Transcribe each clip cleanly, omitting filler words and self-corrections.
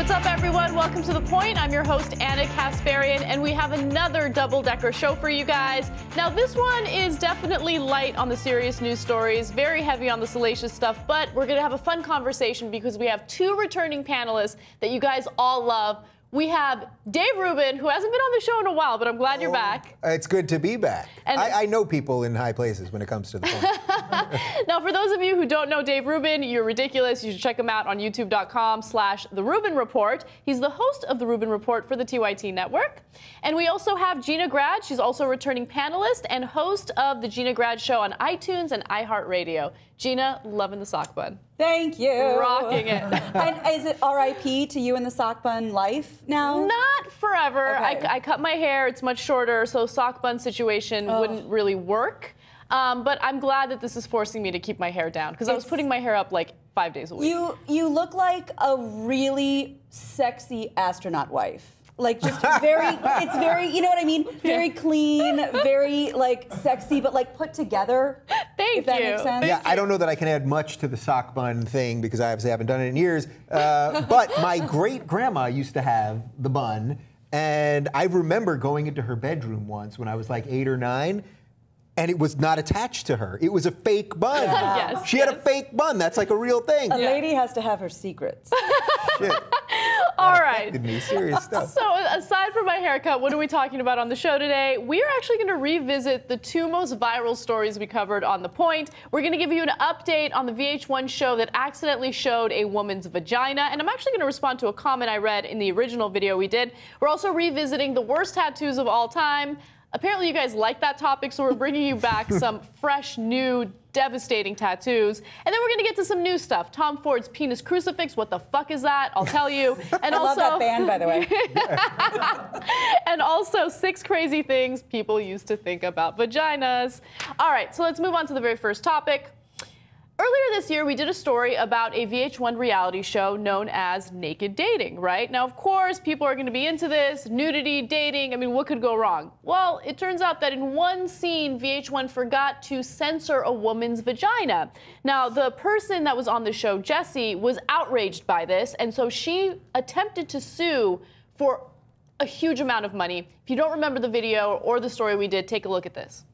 What's up, everyone? Welcome to The Point. I'm your host, Anna Kasparian, and we have another double-decker show for you guys. Now, this one is definitely light on the serious news stories, very heavy on the salacious stuff, but we're going to have a fun conversation because we have two returning panelists that you guys all love. We have Dave Rubin, who hasn't been on the show in a while, but I'm glad you're back. It's good to be back. And I know people in high places when it comes to the point. Now, for those of you who don't know Dave Rubin, you're ridiculous. You should check him out on youtube.com/The Rubin Report. He's the host of The Rubin Report for the TYT Network. And we also have Gina Grad. She's also a returning panelist and host of the Gina Grad Show on iTunes and iHeartRadio. Gina, loving the sock bun. Thank you. Rocking it. And is it R.I.P. to you in the sock bun life now? Not forever. Okay. I cut my hair. It's much shorter, so sock bun situation wouldn't really work. But I'm glad that this is forcing me to keep my hair down because I was putting my hair up like 5 days a week. You look like a really sexy astronaut wife. Like just very, it's very, you know what I mean? Very clean, very like sexy, but like put together. Thank you. If that makes sense. Yeah, I don't know that I can add much to the sock bun thing because I obviously haven't done it in years. But my great grandma used to have the bun, and I remember going into her bedroom once when I was like 8 or 9. And it was not attached to her. It was a fake bun. Yes, she had a fake bun. That's like a real thing. A lady has to have her secrets. Shit. All right. Me. Serious stuff. So aside from my haircut, what are we talking about on the show today? We are actually going to revisit the two most viral stories we covered on The Point. We're going to give you an update on the VH1 show that accidentally showed a woman's vagina. And I'm actually going to respond to a comment I read in the original video we did. We're also revisiting the worst tattoos of all time. Apparently you guys like that topic, so we're bringing you back some fresh, new, devastating tattoos. And then we're going to get to some new stuff. Tom Ford's penis crucifix, what the fuck is that? I'll tell you. And I love that band, by the way. And also 6 crazy things people used to think about vaginas. All right, so let's move on to the very first topic. Earlier this year, we did a story about a VH1 reality show known as Naked Dating, right? Now, of course, people are going to be into this, nudity, dating. I mean, what could go wrong? Well, it turns out that in one scene, VH1 forgot to censor a woman's vagina. Now, the person that was on the show, Jessie, was outraged by this, and so she attempted to sue for a huge amount of money. If you don't remember the video or the story we did, take a look at this.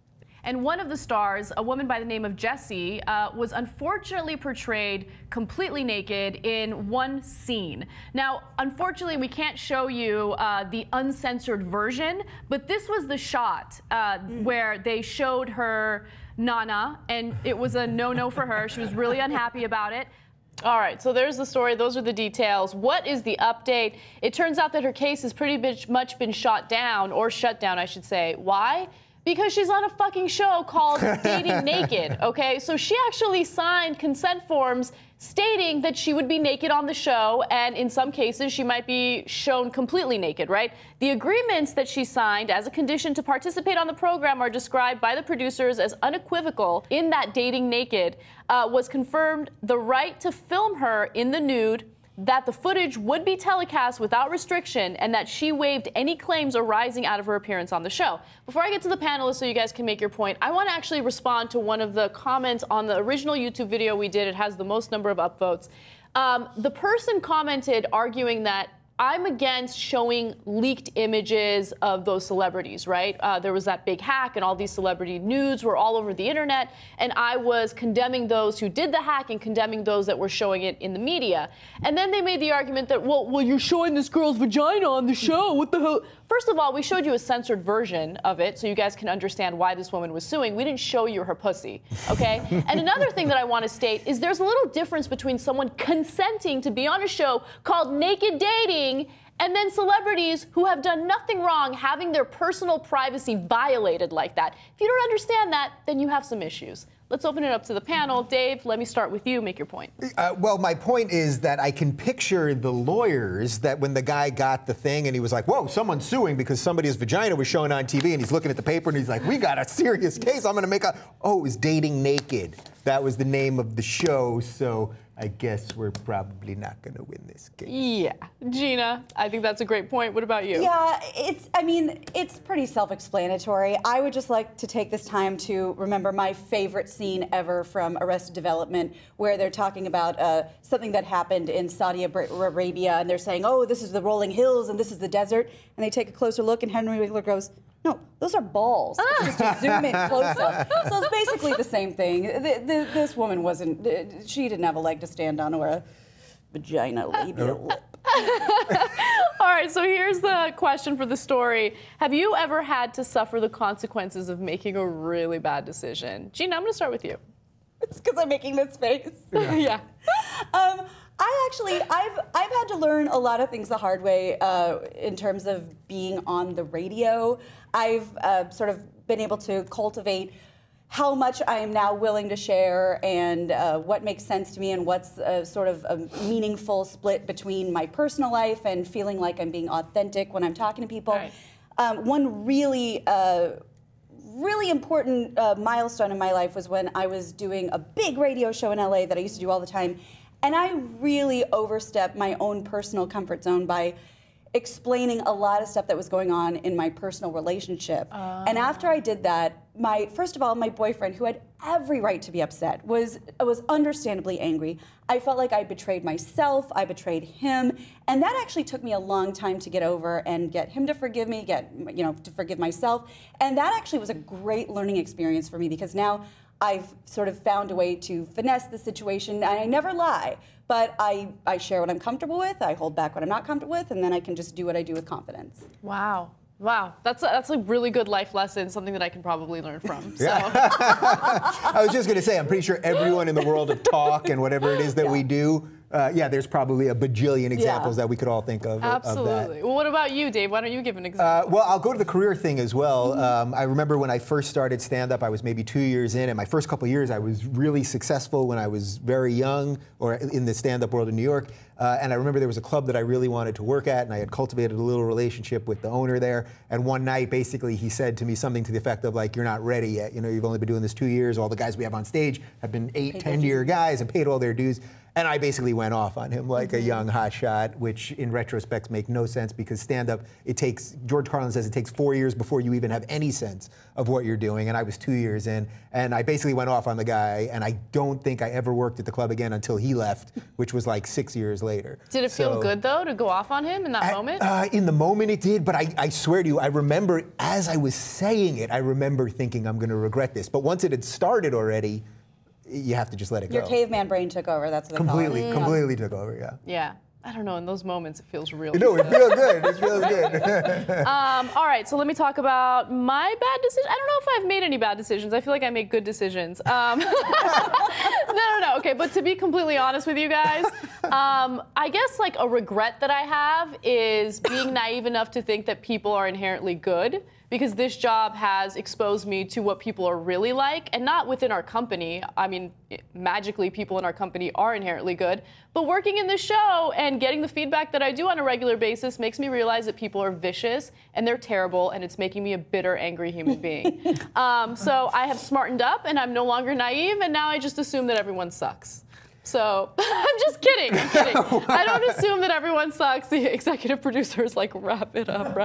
And one of the stars, a woman by the name of Jessie, was unfortunately portrayed completely naked in one scene. Now, unfortunately, we can't show you the uncensored version, but this was the shot where they showed her nana, and it was a no-no for her. She was really unhappy about it. All right, so there's the story. Those are the details. What is the update? It turns out that her case has pretty much been shut down, I should say. Why? Because she's on a fucking show called Dating Naked, okay? So she actually signed consent forms stating that she would be naked on the show, and in some cases, she might be shown completely naked, right? The agreements that she signed as a condition to participate on the program are described by the producers as unequivocal. In that Dating Naked was confirmed the right to film her in the nude, that the footage would be telecast without restriction, and that she waived any claims arising out of her appearance on the show. Before I get to the panelists so you guys can make your point, I want to actually respond to one of the comments on the original YouTube video we did. It has the most number of upvotes. The person commented arguing that I'm against showing leaked images of those celebrities, right? There was that big hack and all these celebrity nudes were all over the internet, and I was condemning those who did the hack and condemning those that were showing it in the media. And then they made the argument that, well, you're showing this girl's vagina on the show, what the hell? First of all, we showed you a censored version of it so you guys can understand why this woman was suing. We didn't show you her pussy, okay? And another thing that I want to state is there's a little difference between someone consenting to be on a show called Naked Dating and then celebrities who have done nothing wrong having their personal privacy violated like that. If you don't understand that, then you have some issues. Let's open it up to the panel. Dave, let me start with you. Make your point. Well, my point is that I can picture the lawyers that when the guy got the thing and he was like, whoa, someone's suing because somebody's vagina was shown on TV, and he's looking at the paper and he's like, we got a serious case. I'm going to make a, oh, it was Dating Naked. That was the name of the show. So I guess we're probably not going to win this case. Yeah. Gina, I think that's a great point. What about you? Yeah, it's pretty self-explanatory. I would just like to take this time to remember my favorite scene ever from Arrested Development, where they're talking about something that happened in Saudi Arabia, and they're saying, oh, this is the rolling hills and this is the desert, and they take a closer look, and Henry Winkler goes, no, those are balls. It's just a zoom in close up. So it's basically the same thing. This woman she didn't have a leg to stand on or a vagina labial lip. All right, so here's the question for the story. Have you ever had to suffer the consequences of making a really bad decision? Gina, I'm going to start with you. It's because I'm making this face. Yeah. I've had to learn a lot of things the hard way in terms of being on the radio. I've sort of been able to cultivate how much I am now willing to share and what makes sense to me and what's sort of a meaningful split between my personal life and feeling like I'm being authentic when I'm talking to people. Right. One really important milestone in my life was when I was doing a big radio show in LA that I used to do all the time. And I really overstepped my own personal comfort zone by explaining a lot of stuff that was going on in my personal relationship. And after I did that, first of all, my boyfriend, who had every right to be upset, was understandably angry. I felt like I betrayed myself, I betrayed him, and that actually took me a long time to get over and get him to forgive me, to forgive myself. And that actually was a great learning experience for me because now I've sort of found a way to finesse the situation. I never lie, but I share what I'm comfortable with, I hold back what I'm not comfortable with, and then I can just do what I do with confidence. Wow. Wow, that's a really good life lesson, something that I can probably learn from. So. I was just going to say, I'm pretty sure everyone in the world of talk and whatever it is that we do, there's probably a bajillion examples that we could all think of. Absolutely. Of that. Well, what about you, Dave? Why don't you give an example? Well, I'll go to the career thing as well. I remember when I first started stand-up, I was maybe 2 years in, and my first couple of years I was really successful when I was very young, or in the stand-up world in New York. And I remember there was a club that I really wanted to work at, and I had cultivated a little relationship with the owner there. And one night, basically, he said to me something to the effect of, like, you're not ready yet. You know, you've only been doing this 2 years. All the guys we have on stage have been 8, 10-year guys and paid all their dues. And I basically went off on him like a young hotshot, which in retrospect make no sense because stand-up, George Carlin says it takes 4 years before you even have any sense of what you're doing, and I was 2 years in, and I basically went off on the guy, and I don't think I ever worked at the club again until he left, which was like 6 years later. Did it feel good, though, to go off on him in that moment? In the moment it did, but I swear to you, I remember, as I was saying it, I remember thinking I'm going to regret this, but once it had started already, you have to just let it go. Your caveman brain took over, that's what they call it. Completely took over, yeah. Yeah. I don't know, in those moments it feels real. No, it feels good. It feels good. All right, so let me talk about my bad decision. I don't know if I've made any bad decisions. I feel like I make good decisions. No. Okay, but to be completely honest with you guys, I guess like a regret that I have is being naive enough to think that people are inherently good, because this job has exposed me to what people are really like, and not within our company. I mean, magically, people in our company are inherently good, but working in this show and getting the feedback that I do on a regular basis makes me realize that people are vicious and they're terrible, and it's making me a bitter, angry human being. So I have smartened up, and I'm no longer naive, and now I just assume that everyone sucks. So I'm just kidding. I don't assume that everyone sucks. The executive producer is like, wrap it up.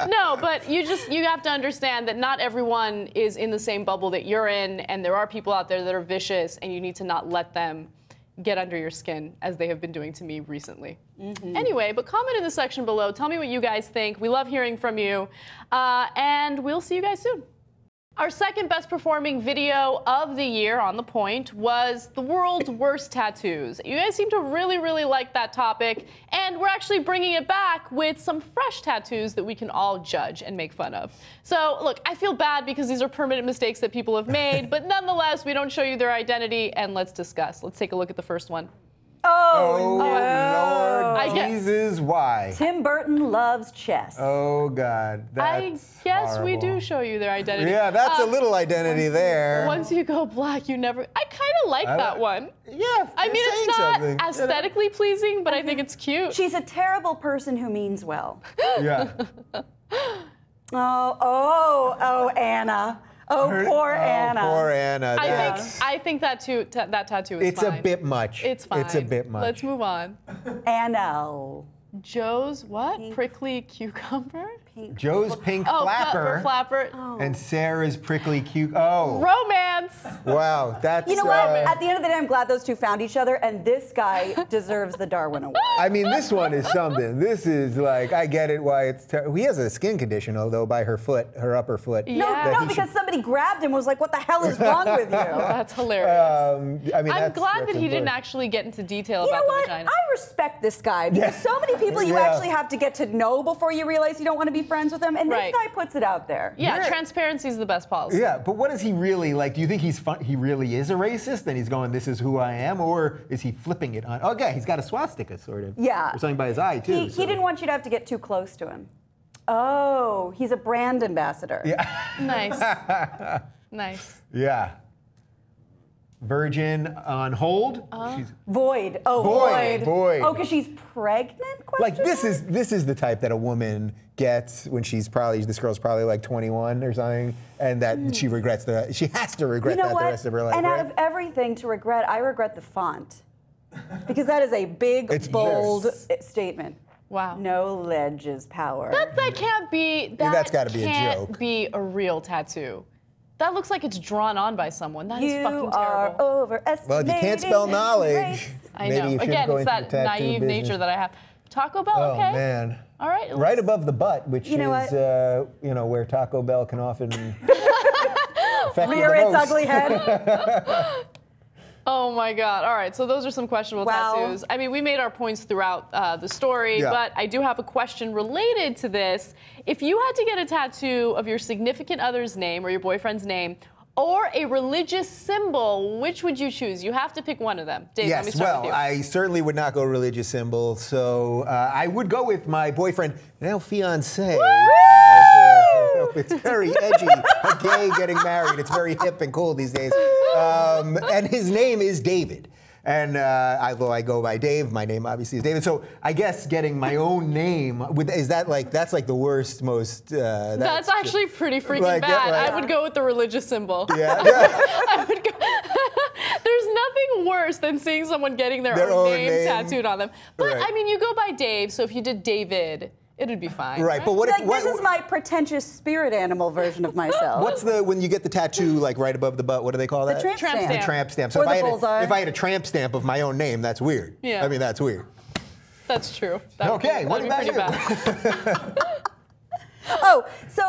No, but you have to understand that not everyone is in the same bubble that you're in, and there are people out there that are vicious, and you need to not let them get under your skin, as they have been doing to me recently. Anyway, but comment in the section below. Tell me what you guys think. We love hearing from you, and we'll see you guys soon. Our second best performing video of the year on The Point was the world's worst tattoos. You guys seem to really, really like that topic, and we're actually bringing it back with some fresh tattoos that we can all judge and make fun of. So look, I feel bad because these are permanent mistakes that people have made, but nonetheless, we don't show you their identity, and let's discuss. Let's take a look at the first one. Oh, no. Lord Jesus, why? Tim Burton loves chess. Oh, God, that's I guess horrible. we do show you their identity. Yeah, that's a little identity there. Once you go black, you never... I kind of like that one. Yeah, I mean, it's not aesthetically pleasing, but I think it's cute. She's a terrible person who means well. Yeah. Oh, Anna. Oh, poor Anna. Poor Anna. I think that tattoo is It's fine. a bit much. It's fine. It's a bit much. Let's move on. Anna. Joe's what? Prickly cucumber? Joe's pink flapper. Flapper. And Sarah's prickly Oh. Romance. Wow, that's. You know what? At the end of the day, I'm glad those two found each other, and this guy deserves the Darwin Award. I mean, this one is something. This is like, I get it why it's he has a skin condition, although, by her foot, her upper foot. Yeah. No, because somebody grabbed him and was like, what the hell is wrong with you? That's hilarious. I mean, I'm glad that that's he didn't important. actually get into detail You know about the what? vagina. I respect this guy because so many people you actually have to get to know before you realize you don't want to be friends with them, and this guy puts it out there. Yeah, transparency is the best policy. Yeah, but what is he really like? Do you think he's he really is a racist and he's going, this is who I am? Or is he flipping it on? Okay, he's got a swastika, sort of. Yeah. Or something by his eye, too. He didn't want you to have to get too close to him. Oh, he's a brand ambassador. Yeah. Nice. Nice. Yeah. Virgin on hold. She's, Void. Oh, void. Oh, because she's pregnant? like this is the type that a woman gets when this girl's probably like 21 or something, and that she regrets she has to regret that the rest of her life. And right? out of everything to regret, I regret the font. Because that is a big, bold statement. Wow. No ledges power. That can't be. That's gotta be a joke. Can't be a real tattoo. That looks like it's drawn on by someone. That is fucking You terrible. are overestimating. Well, if you can't spell knowledge, race. I maybe know. you shouldn't Again, go it's into that the tattoo naive business. nature that I have. Taco Bell, Oh okay? man. All right. Right above the butt, which You know is where Taco Bell can often affect you Rear the its most. ugly head. Oh my God. All right. So those are some questionable Wow. tattoos. I mean, we made our points throughout the story, but I do have a question related to this. If you had to get a tattoo of your significant other's name or your boyfriend's name, or a religious symbol, which would you choose? You have to pick one of them. Dave, let me Yes, start well, with you. I certainly would not go religious symbol, so I would go with my boyfriend, now fiancé. It's very edgy, a gay getting married. It's very hip and cool these days. And his name is David. And although I go by Dave, my name obviously is David. So I guess getting my own name, that's like the worst, most... That's actually pretty freaking like, bad. yeah, I would go with the religious symbol. Yeah. I would go. There's nothing worse than seeing someone getting their own name tattooed on them. But Right. I mean, you go by Dave, so if you did David, it would be fine. Right, but what if... Like, this is my pretentious spirit animal version of myself. What's when you get the tattoo like right above the butt, what do they call that? tramp stamp. The tramp stamp. So Or if the I, bullseye. if I had a tramp stamp of my own name, that's weird. Yeah. I mean, that's weird. That's true. Okay, what about you? Oh, so,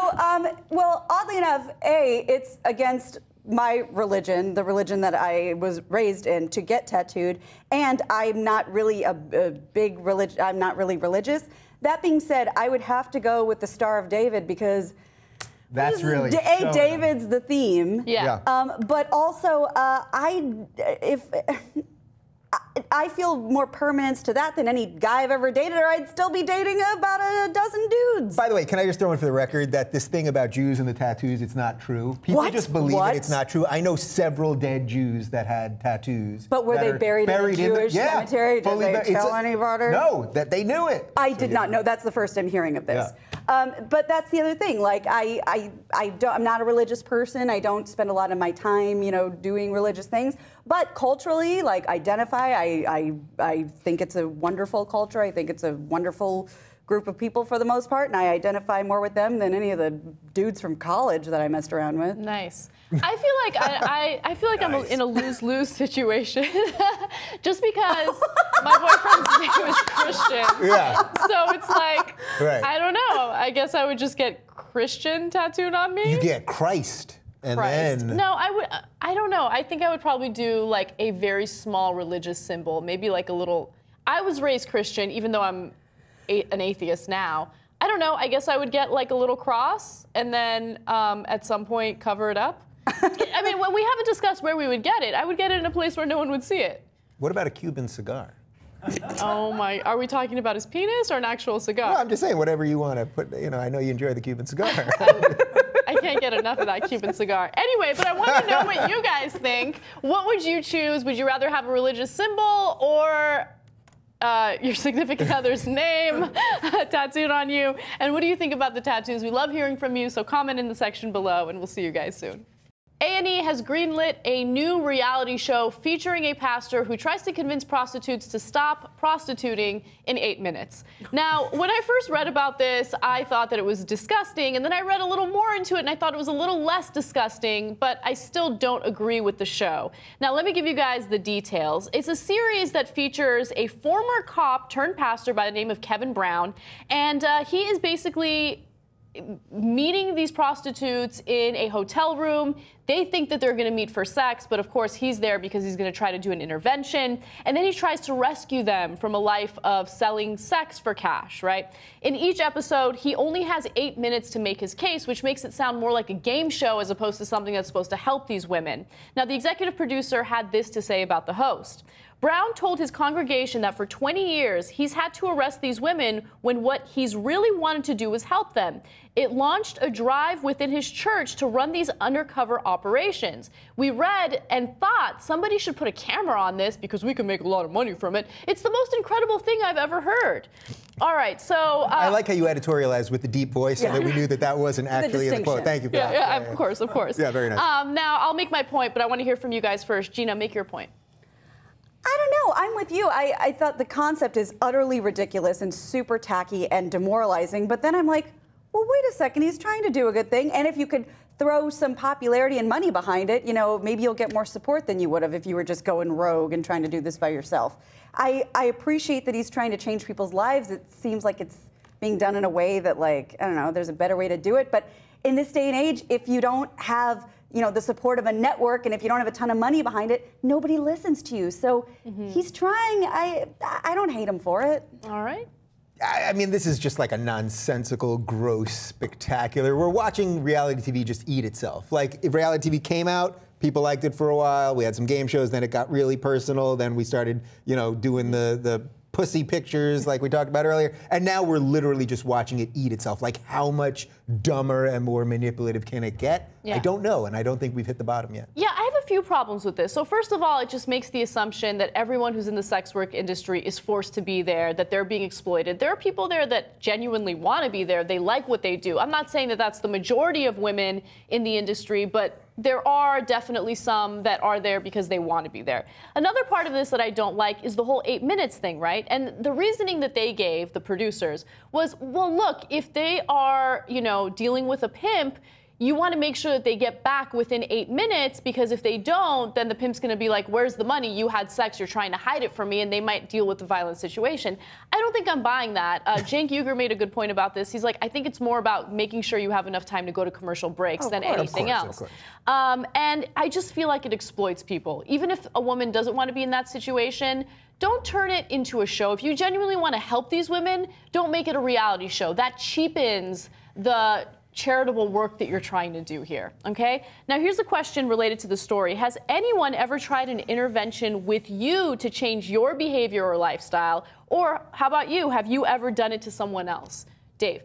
well, oddly enough, it's against my religion, the religion that I was raised in, to get tattooed, and I'm not really a big religion. I'm not really religious. That being said, I would have to go with the Star of David because That's really David's the theme. Yeah. But also, I feel more permanence to that than any guy I've ever dated, or I'd still be dating about a dozen dudes. By the way, can I just throw in for the record that this thing about Jews and the tattoos, it's not true. People What? just believe What? it. It's not true. I know several dead Jews that had tattoos. But were that they are buried in a Jewish cemetery? Did fully they it's tell anybody? No, that they knew it. I did not know. That's the first I'm hearing of this. But that's the other thing. Like, I'm not a religious person. I don't spend a lot of my time, doing religious things. But culturally, like, I think it's a wonderful culture. I think it's a wonderful group of people for the most part, and I identify more with them than any of the dudes from college that I messed around with. Nice. I feel like I'm in a lose-lose situation, just because my boyfriend's name is Christian. Yeah. So it's like, Right. I don't know. I guess I would just get Christian tattooed on me. You get Christ. And Christ. then... No, I don't know. I think I would probably do like a very small religious symbol, maybe like a little. I was raised Christian, even though I'm an atheist now. I don't know. I guess I would get like a little cross, and then at some point cover it up. I mean, we haven't discussed where we would get it. I would get it in a place where no one would see it. What about a Cuban cigar? Oh my! Are we talking about his penis or an actual cigar? No, I'm just saying whatever you want to put. I know you enjoy the Cuban cigar. I can't get enough of that Cuban cigar. Anyway, but I want to know what you guys think. What would you choose? Would you rather have a religious symbol or your significant other's name tattooed on you? And what do you think about the tattoos? We love hearing from you, so comment in the section below, and we'll see you guys soon. A&E has greenlit a new reality show featuring a pastor who tries to convince prostitutes to stop prostituting in 8 minutes. Now, when I first read about this, I thought that it was disgusting, and then I read a little more into it, and I thought it was a little less disgusting, but I still don't agree with the show. Now, let me give you guys the details. It's a series that features a former cop turned pastor by the name of Kevin Brown, and he is basically meeting these prostitutes in a hotel room. They think that they're going to meet for sex, but of course he's there because he's going to try to do an intervention, and then he tries to rescue them from a life of selling sex for cash, right? In each episode, he only has 8 minutes to make his case, which makes it sound more like a game show as opposed to something that's supposed to help these women. Now, the executive producer had this to say about the host. Brown told his congregation that for 20 years, he's had to arrest these women when what he's really wanted to do was help them. It launched a drive within his church to run these undercover operations. We read and thought somebody should put a camera on this because we can make a lot of money from it. It's the most incredible thing I've ever heard. All right, so... I like how you editorialized with the deep voice so that we knew that that wasn't actually in the quote. Thank you for that. Yeah, of course, of course. Yeah, very nice. Now, I'll make my point, but I want to hear from you guys first. Gina, make your point. I don't know. I'm with you. I thought the concept is utterly ridiculous and super tacky and demoralizing. But then I'm like, well, wait a second. He's trying to do a good thing. And if you could throw some popularity and money behind it, you know, maybe you'll get more support than you would have if you were just going rogue and trying to do this by yourself. I appreciate that he's trying to change people's lives. It seems like it's being done in a way that, like, I don't know, there's a better way to do it. But in this day and age, if you don't have the support of a network, and if you don't have a ton of money behind it, nobody listens to you. So he's trying. I don't hate him for it. All right. I mean, this is just like a nonsensical, gross, spectacular. We're watching reality TV just eat itself. Like, if reality TV came out, people liked it for a while. We had some game shows, then it got really personal. Then we started, doing the pussy pictures like we talked about earlier. And now we're literally just watching it eat itself. Like, how much dumber and more manipulative can it get? Yeah. I don't know, and I don't think we've hit the bottom yet. Yeah, I have a few problems with this. So first of all, it just makes the assumption that everyone who's in the sex work industry is forced to be there, that they're being exploited. There are people there that genuinely want to be there. They like what they do. I'm not saying that that's the majority of women in the industry, but there are definitely some that are there because they want to be there. Another part of this that I don't like is the whole 8 minutes thing, right? And the reasoning that they gave, the producers, was, well, look, if they are, dealing with a pimp, you want to make sure that they get back within 8 minutes, because if they don't, then the pimp's going to be like, where's the money? You had sex, you're trying to hide it from me, and they might deal with the violent situation. I don't think I'm buying that. Cenk Uygur made a good point about this. He's like, I think it's more about making sure you have enough time to go to commercial breaks than anything else. And I just feel like it exploits people. Even if a woman doesn't want to be in that situation, don't turn it into a show. If you genuinely want to help these women, don't make it a reality show. That cheapens the charitable work that you're trying to do here, okay? Now, here's a question related to the story. Has anyone ever tried an intervention with you to change your behavior or lifestyle? Or how about you? Have you ever done it to someone else? Dave.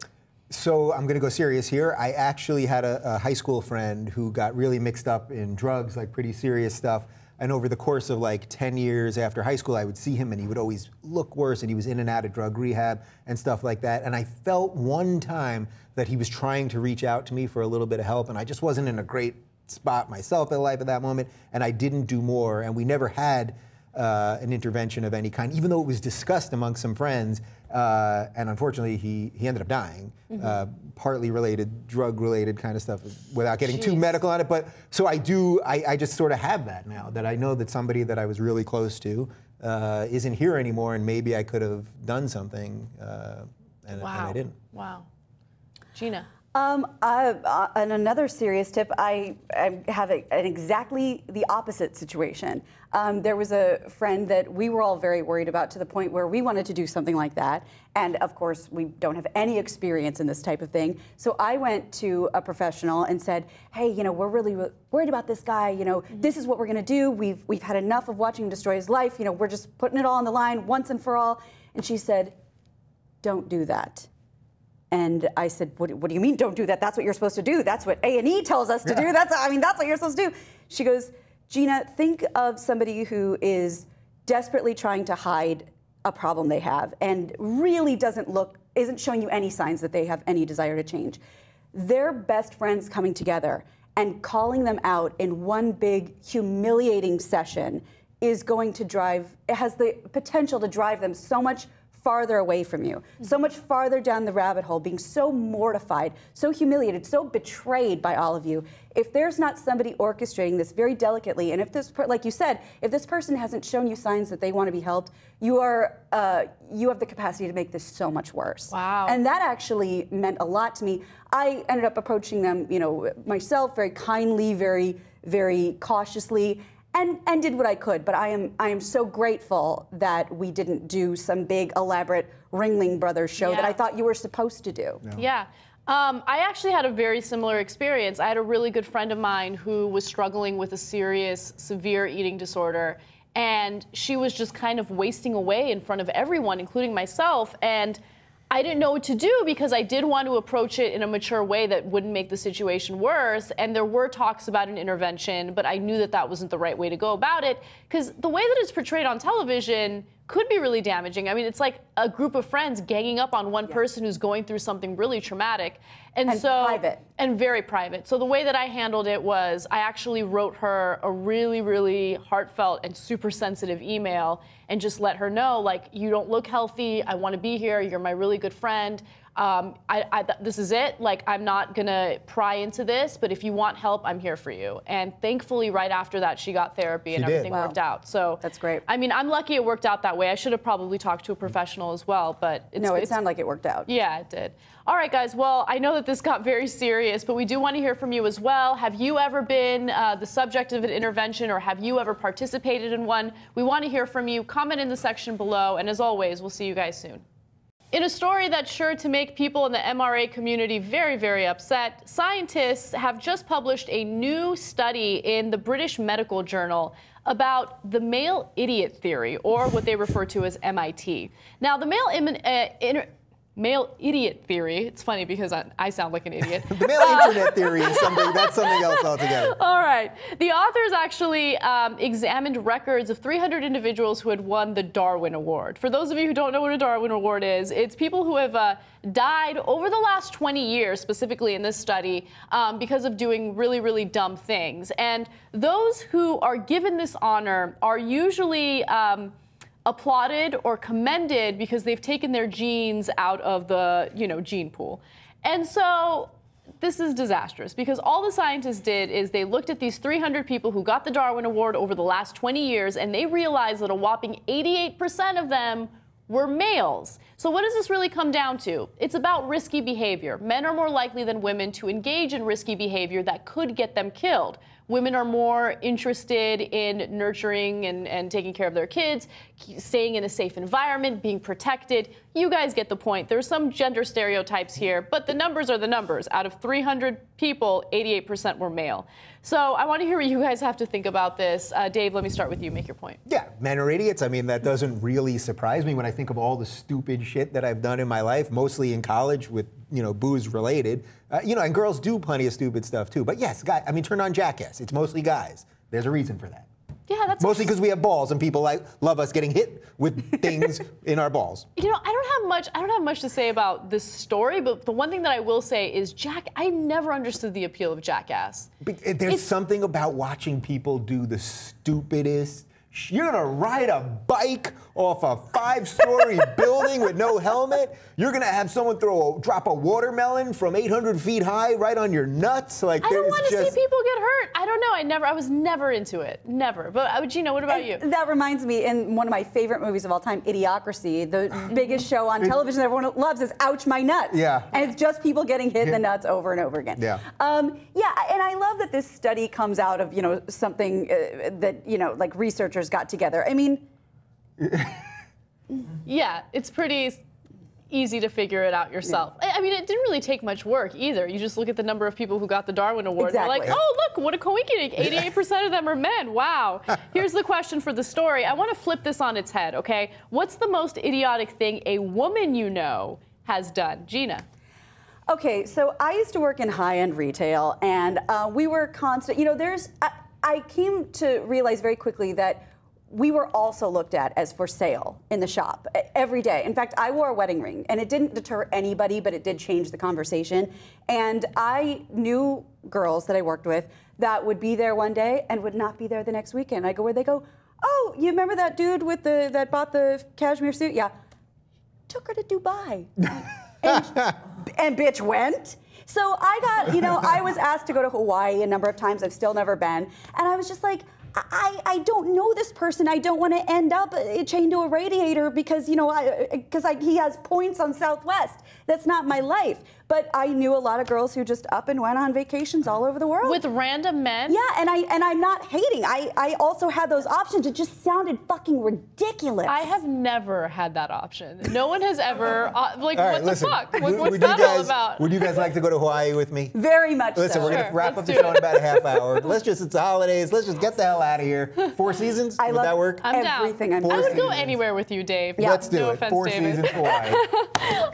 So I'm going to go serious here. I actually had a high school friend who got really mixed up in drugs, like pretty serious stuff. And over the course of like 10 years after high school, I would see him and he would always look worse, and he was in and out of drug rehab and stuff like that. And I felt one time that he was trying to reach out to me for a little bit of help, and I just wasn't in a great spot myself in life at that moment, and I didn't do more, and we never had an intervention of any kind, even though it was discussed among some friends, and unfortunately he ended up dying, partly related, drug-related kind of stuff, without getting too medical on it. But so I just sort of have that now, that I know that somebody that I was really close to isn't here anymore, and maybe I could have done something, and I didn't. Wow. Gina. And another serious tip, I have an exactly the opposite situation. There was a friend that we were all very worried about, to the point where we wanted to do something like that. And of course, we don't have any experience in this type of thing. So I went to a professional and said, hey, we're really worried about this guy. This is what we're going to do. We've had enough of watching him destroy his life. We're just putting it all on the line once and for all. And she said, don't do that. And I said, what do you mean don't do that? That's what you're supposed to do. That's what A&E tells us to do. That's what you're supposed to do. She goes, Gina, think of somebody who is desperately trying to hide a problem they have and really isn't showing you any signs that they have any desire to change. Their best friends coming together and calling them out in one big humiliating session is going to it has the potential to drive them so much farther away from you, so much farther down the rabbit hole, being so mortified, so humiliated, so betrayed by all of you. If there's not somebody orchestrating this very delicately, and if this, like you said, if this person hasn't shown you signs that they want to be helped, you have the capacity to make this so much worse. Wow. And that actually meant a lot to me. I ended up approaching them, myself, very kindly, very, very cautiously. And did what I could, but I am so grateful that we didn't do some big elaborate Ringling Brothers show that I thought you were supposed to do. Yeah. I actually had a very similar experience. I had a really good friend of mine who was struggling with a serious, severe eating disorder, and she was just kind of wasting away in front of everyone, including myself, and I didn't know what to do because I did want to approach it in a mature way that wouldn't make the situation worse. And there were talks about an intervention, but I knew that that wasn't the right way to go about it because the way that it's portrayed on television could be really damaging. I mean, it's like a group of friends ganging up on one person who's going through something really traumatic. And so private. And very private. So the way that I handled it was I actually wrote her a really, really heartfelt and super sensitive email and just let her know, like, you don't look healthy. I want to be here. You're my really good friend. This is it. Like, I'm not going to pry into this, but if you want help, I'm here for you. And thankfully, right after that, she got therapy and everything worked out. So that's great. I mean, I'm lucky it worked out that way. I should have probably talked to a professional as well, but it sounded like it worked out. Yeah, it did. All right, guys. Well, I know that this got very serious, but we do want to hear from you as well. Have you ever been the subject of an intervention, or have you ever participated in one? We want to hear from you. Comment in the section below, and as always, we'll see you guys soon. In a story that's sure to make people in the MRA community very, very upset, scientists have just published a new study in the British Medical Journal about the male idiot theory, or what they refer to as MIT. Now, the male idiot theory, it's funny because I sound like an idiot. The male internet theory is something else altogether. All right. The authors actually examined records of 300 individuals who had won the Darwin Award. For those of you who don't know what a Darwin Award is, it's people who have died over the last 20 years, specifically in this study, because of doing really, really dumb things. And those who are given this honor are usually applauded or commended because they've taken their genes out of the, gene pool. And so this is disastrous because all the scientists did is they looked at these 300 people who got the Darwin Award over the last 20 years, and they realized that a whopping 88% of them were males. So what does this really come down to? It's about risky behavior. Men are more likely than women to engage in risky behavior that could get them killed. Women are more interested in nurturing and taking care of their kids, staying in a safe environment, being protected. You guys get the point. There's some gender stereotypes here, but the numbers are the numbers. Out of 300 people, 88% were male. So I want to hear what you guys have to think about this. Dave, let me start with you. Make your point. Yeah, men are idiots. I mean, that doesn't really surprise me when I think of all the stupid shit that I've done in my life, mostly in college with, booze related. And girls do plenty of stupid stuff too. But yes, guys, turn on Jackass. It's mostly guys. There's a reason for that. Yeah, that's mostly because we have balls and people love us getting hit with things in our balls. I don't have much to say about this story, but the one thing that I will say is I never understood the appeal of Jackass. There's something about watching people do the stupidest. You're gonna ride a bike off a 5-story building with no helmet. You're gonna have someone drop a watermelon from 800 feet high right on your nuts. Like, I don't want to see people get hurt. I don't know. I was never into it. Never. But Gina, what about you? That reminds me, in one of my favorite movies of all time, Idiocracy, the biggest show on television that everyone loves is Ouch My Nuts. Yeah. And it's just people getting hit in the nuts over and over again. Yeah. And I love that this study comes out of, something that, like researchers got together. I mean, yeah, it's pretty easy to figure it out yourself. Yeah. I mean, it didn't really take much work either. You just look at the number of people who got the Darwin Award. Exactly. And they're like, oh, look, what a coincidence. 88% of them are men. Wow. Here's the question for the story. I want to flip this on its head, okay? What's the most idiotic thing a woman you know has done? Gina. Okay, so I used to work in high-end retail, and we were constant, I came to realize very quickly that we were also looked at as for sale in the shop every day. In fact, I wore a wedding ring, and it didn't deter anybody, but it did change the conversation. And I knew girls that I worked with that would be there one day and would not be there the next weekend. I go, where'd they go? Oh, you remember that dude with that bought the cashmere suit? Yeah. Took her to Dubai. and bitch went. So I got, I was asked to go to Hawaii a number of times. I've still never been. And I was just like, I don't know this person. I don't want to end up chained to a radiator because, he has points on Southwest. That's not my life. But I knew a lot of girls who just up and went on vacations all over the world. With random men? Yeah, and I'm not hating. I also had those options. It just sounded fucking ridiculous. I have never had that option. No one has ever, what the fuck? What's would that you guys, all about? Would you guys like to go to Hawaii with me? Very much Listen, so. we're going to wrap let's up the do show in it. about a half hour. It's the holidays. Let's just get the hell out of here. 4 seasons? I Would love that work? I'm down. everything I'm I would go seasons. anywhere with you, Dave. Let's do no it. Offense, 4 David. seasons Hawaii.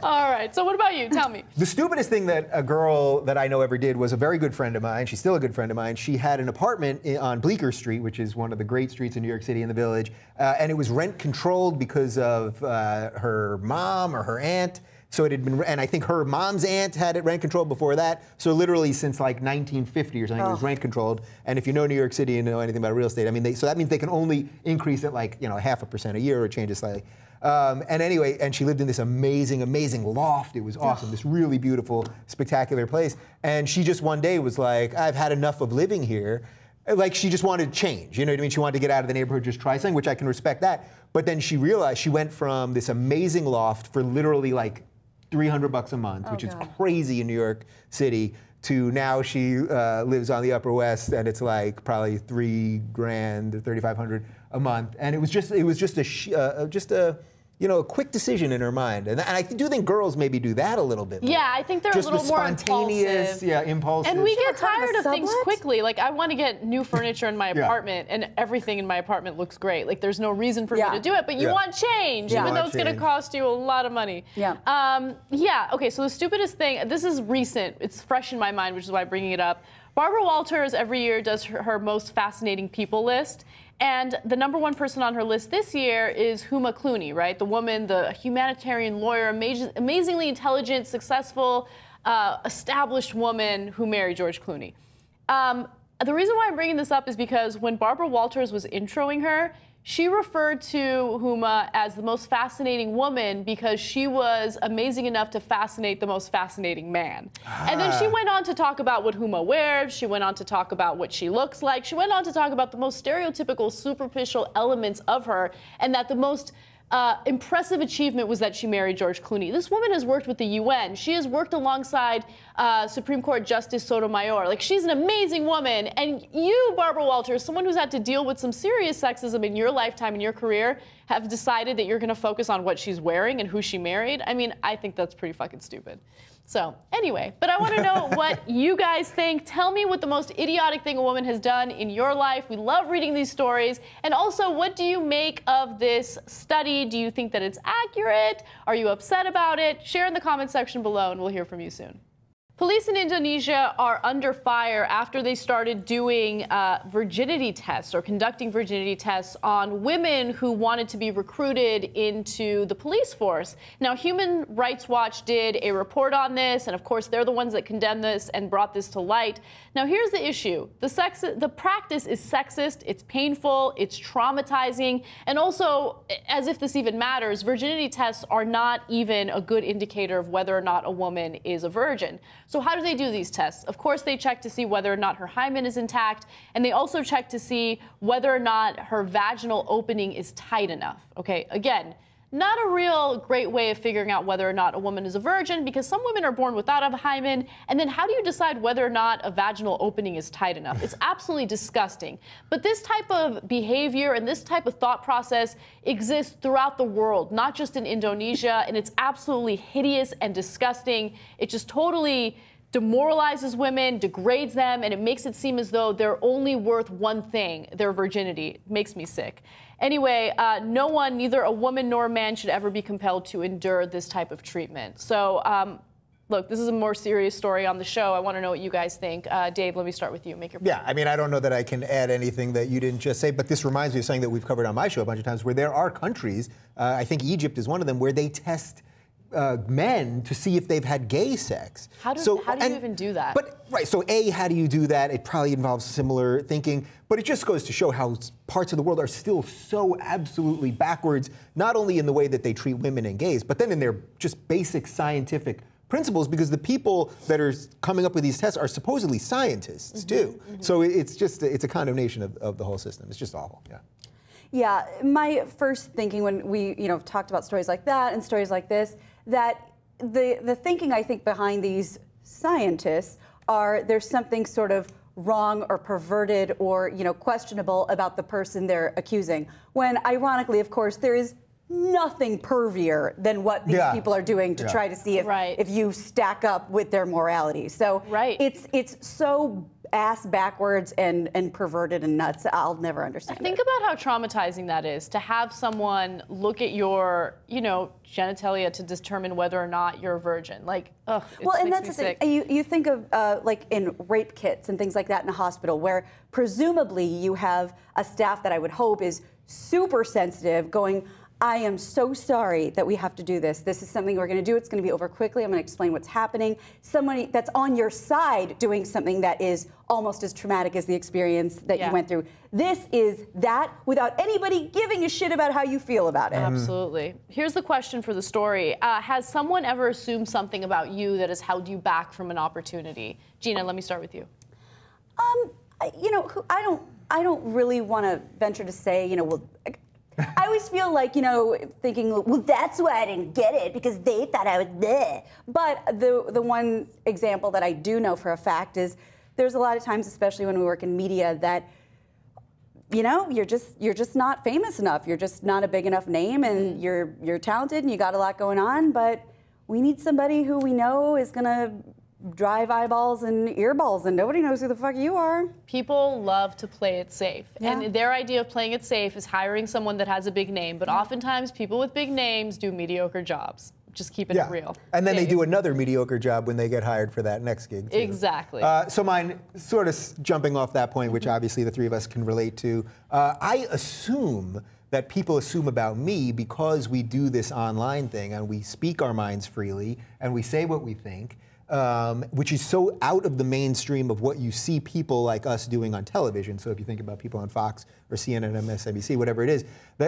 All right, so what about you? Tell me. The stupidest thing that a girl that I know ever did was a very good friend of mine. She's still a good friend of mine. She had an apartment on Bleecker Street, which is one of the great streets in New York City in the Village, and it was rent controlled because of her mom or her aunt. So it had been, and I think her mom's aunt had it rent controlled before that. So literally since like 1950 or something, it was rent controlled. And if you know New York City and know anything about real estate, I mean, so that means they can only increase it like 0.5% a year or change it slightly. And anyway, and she lived in this amazing, amazing loft. It was awesome, this really beautiful, spectacular place. And she just one day was like, I've had enough of living here. Like she just wanted to change, you know what I mean? She wanted to get out of the neighborhood, just try something, which I can respect that. But then she realized she went from this amazing loft for literally like $300 a month, which is crazy in New York City, to now she lives on the Upper West and it's like probably $3,000, $3,500 a month. And it was just a quick decision in her mind. And I do think girls maybe do that a little bit more. Yeah, I think they're just a little more spontaneous, impulsive. impulsive. And we get Ever heard tired of of things sublet? quickly. Like, I want to get new furniture in my apartment, and everything in my apartment looks great. Like, there's no reason for me to do it, but you want change, even though it's going to cost you a lot of money. Yeah. Okay, so the stupidest thing, this is recent. It's fresh in my mind, which is why I'm bringing it up. Barbara Walters every year does her most fascinating people list. And the #1 person on her list this year is Huma Clooney, right? The woman, the humanitarian lawyer, amazingly intelligent, successful, established woman who married George Clooney. The reason why I'm bringing this up is because when Barbara Walters was introing her, she referred to Huma as the most fascinating woman because she was amazing enough to fascinate the most fascinating man. And then she went on to talk about what Huma wears. She went on to talk about what she looks like. She went on to talk about the most stereotypical, superficial elements of her, and that the most impressive achievement was that she married George Clooney. This woman has worked with the UN. She has worked alongside Supreme Court Justice Sotomayor. Like, she's an amazing woman. And you, Barbara Walters, someone who's had to deal with some serious sexism in your lifetime, in your career, have decided that you're going to focus on what she's wearing and who she married. I mean, I think that's pretty fucking stupid. So anyway, but I want to know what you guys think. Tell me what the most idiotic thing a woman has done in your life. We love reading these stories. And also, what do you make of this study? Do you think that it's accurate? Are you upset about it? Share in the comment section below, and we'll hear from you soon. Police in Indonesia are under fire after they started doing virginity tests or conducting virginity tests on women who wanted to be recruited into the police force. Now, Human Rights Watch did a report on this, and of course, they're the ones that condemned this and brought this to light. Now, here's the issue. The practice is sexist, it's painful, it's traumatizing, and also, as if this even matters, virginity tests are not even a good indicator of whether or not a woman is a virgin. So how do they do these tests? Of course, they check to see whether or not her hymen is intact, and they also check to see whether or not her vaginal opening is tight enough. Okay, again, not a real great way of figuring out whether or not a woman is a virgin, because some women are born without a hymen, and then how do you decide whether or not a vaginal opening is tight enough? It's absolutely disgusting. But this type of behavior and this type of thought process exists throughout the world, not just in Indonesia, and it's absolutely hideous and disgusting. It just totally demoralizes women, degrades them, and it makes it seem as though they're only worth one thing, their virginity. It makes me sick. Anyway, no one, neither a woman nor a man, should ever be compelled to endure this type of treatment. So look, this is a more serious story on the show. I want to know what you guys think. Dave, let me start with you. Make your point. Yeah, I mean, I don't know that I can add anything that you didn't just say, but this reminds me of something that we've covered on my show a bunch of times, where there are countries, I think Egypt is one of them, where they test men to see if they've had gay sex. How do you even do that? But right, so A, how do you do that? It probably involves similar thinking, but it just goes to show how parts of the world are still so absolutely backwards, not only in the way that they treat women and gays, but then in their just basic scientific principles, because the people that are coming up with these tests are supposedly scientists too. So it's a condemnation of the whole system. It's just awful. Yeah. Yeah, my first thinking when we talked about stories like that and stories like this, that the thinking I think behind these scientists are there's something sort of wrong or perverted or questionable about the person they're accusing. When ironically, of course, there is nothing pervier than what these people are doing to try to see if you stack up with their morality. So it's so ass backwards and perverted and nuts. I'll never understand Think about how traumatizing that is, to have someone look at your, genitalia to determine whether or not you're a virgin. Like, ugh, well, and that's the thing. You think of like in rape kits and things like that in a hospital, where presumably you have a staff that I would hope is super sensitive, going, I am so sorry that we have to do this. This is something we're going to do. It's going to be over quickly. I'm going to explain what's happening. Somebody that's on your side doing something that is almost as traumatic as the experience that you went through. This is that without anybody giving a shit about how you feel about it. Absolutely. Here's the question for the story. Has someone ever assumed something about you that has held you back from an opportunity? Gina, let me start with you. I don't really want to venture to say, I always feel like, thinking, well, that's why I didn't get it, because they thought I was bleh. But the one example that I do know for a fact is there's a lot of times, especially when we work in media, that, you're just not famous enough. You're just not a big enough name, and you're talented and you got a lot going on, but we need somebody who we know is going to drive eyeballs and earballs, and nobody knows who the fuck you are. People love to play it safe. And their idea of playing it safe is hiring someone that has a big name. But oftentimes, people with big names do mediocre jobs. Just keeping it real. And then they do another mediocre job when they get hired for that next gig, too. Exactly. So mine, sort of jumping off that point, which obviously the three of us can relate to, I assume that people assume about me, because we do this online thing and we speak our minds freely and we say what we think, which is so out of the mainstream of what you see people like us doing on television. So if you think about people on Fox or CNN, MSNBC, whatever it is,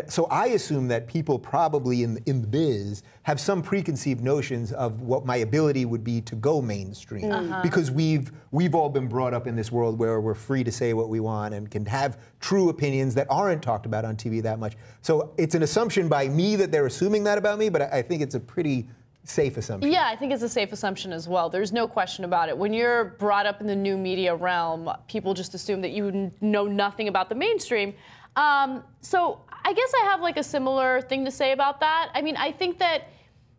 so I assume that people probably in the biz have some preconceived notions of what my ability would be to go mainstream, because we've all been brought up in this world where we're free to say what we want and can have true opinions that aren't talked about on TV that much. So it's an assumption by me that they're assuming that about me, but I think it's a pretty safe assumption. Yeah, I think it's a safe assumption as well. There's no question about it. When you're brought up in the new media realm, people just assume that you know nothing about the mainstream. So I guess I have like a similar thing to say about that. I mean, I think that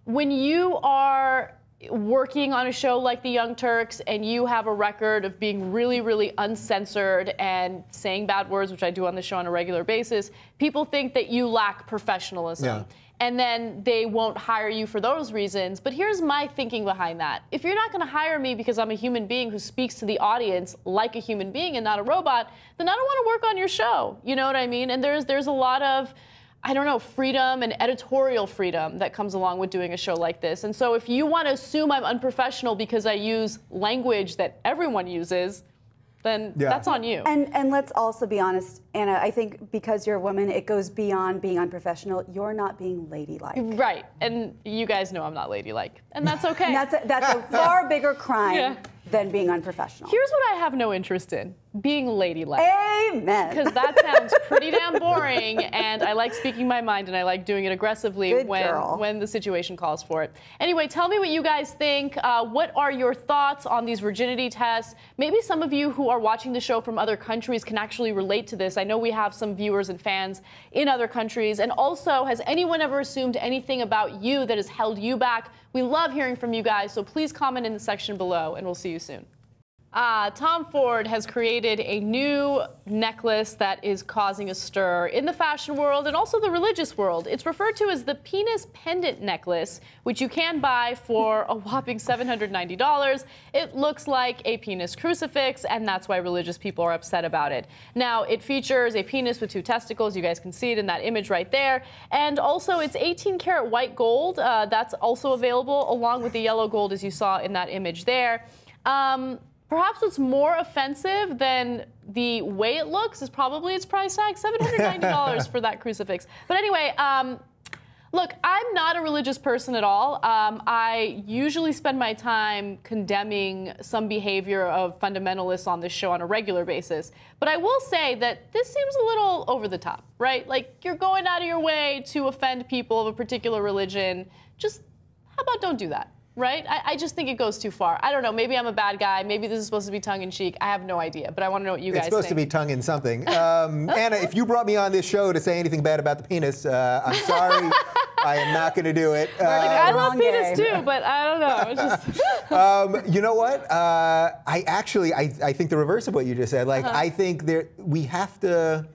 when you are working on a show like The Young Turks and you have a record of being really, really uncensored and saying bad words, which I do on the show on a regular basis, people think that you lack professionalism. Yeah. And then they won't hire you for those reasons. But here's my thinking behind that. If you're not going to hire me because I'm a human being who speaks to the audience like a human being and not a robot, then I don't want to work on your show. You know what I mean? And there's a lot of, I don't know, freedom and editorial freedom that comes along with doing a show like this. And so if you want to assume I'm unprofessional because I use language that everyone uses, then that's on you. And let's also be honest, Anna, I think because you're a woman, it goes beyond being unprofessional. You're not being ladylike. Right, and you guys know I'm not ladylike, and that's okay. That's a far bigger crime than being unprofessional. Here's what I have no interest in: being ladylike. Amen. Because that sounds pretty damn boring, and I like speaking my mind, and I like doing it aggressively when the situation calls for it. Anyway, tell me what you guys think. What are your thoughts on these virginity tests? Maybe some of you who are watching the show from other countries can actually relate to this. I know we have some viewers and fans in other countries. And also, has anyone ever assumed anything about you that has held you back? We love hearing from you guys, so please comment in the section below, and we'll see you soon. Tom Ford has created a new necklace that is causing a stir in the fashion world and also the religious world. It's referred to as the penis pendant necklace, which you can buy for a whopping $790. It looks like a penis crucifix, and that's why religious people are upset about it. Now, it features a penis with 2 testicles. You guys can see it in that image right there. And also, it's 18-karat white gold. That's also available, along with the yellow gold, as you saw in that image there. Perhaps what's more offensive than the way it looks is probably its price tag, $790 for that crucifix. But anyway, look, I'm not a religious person at all. I usually spend my time condemning some behavior of fundamentalists on this show on a regular basis. But I will say that this seems a little over the top, right? Like, you're going out of your way to offend people of a particular religion. Just, how about don't do that? Right? I just think it goes too far. I don't know. Maybe I'm a bad guy. Maybe this is supposed to be tongue-in-cheek. I have no idea, but I want to know what you guys think. It's supposed to be tongue in something. Anna, if you brought me on this show to say anything bad about the penis, I'm sorry. I am not going to do it. I love penis too, but I don't know. It's just you know what? I think the reverse of what you just said. Like, I think we have to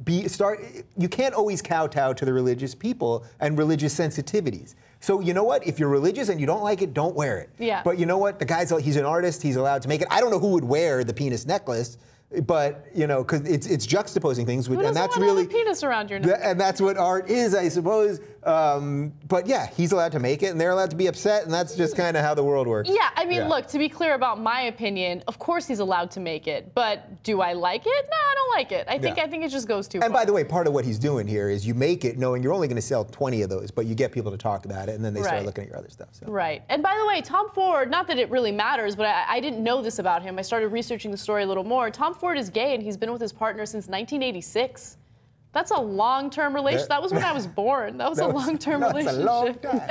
you can't always kowtow to the religious people and religious sensitivities. So you know what? If you're religious and you don't like it, don't wear it. Yeah. But you know what? He's an artist. He's allowed to make it. I don't know who would wear the penis necklace, but you know, because it's juxtaposing things, and that's really a penis around your neck. And that's what art is, I suppose. But yeah, he's allowed to make it, and they're allowed to be upset, and that's just kind of how the world works. Yeah, I mean, look, to be clear about my opinion, of course he's allowed to make it, but do I like it? No, I don't like it. I think it just goes too far. And by the way, part of what he's doing here is you make it knowing you're only going to sell 20 of those, but you get people to talk about it, and then they start looking at your other stuff. So. Right. And by the way, Tom Ford, not that it really matters, but I didn't know this about him. I started researching the story a little more. Tom Ford is gay, and he's been with his partner since 1986. That's a long-term relationship. That was when I was born. That was a long-term relationship. That's a long time.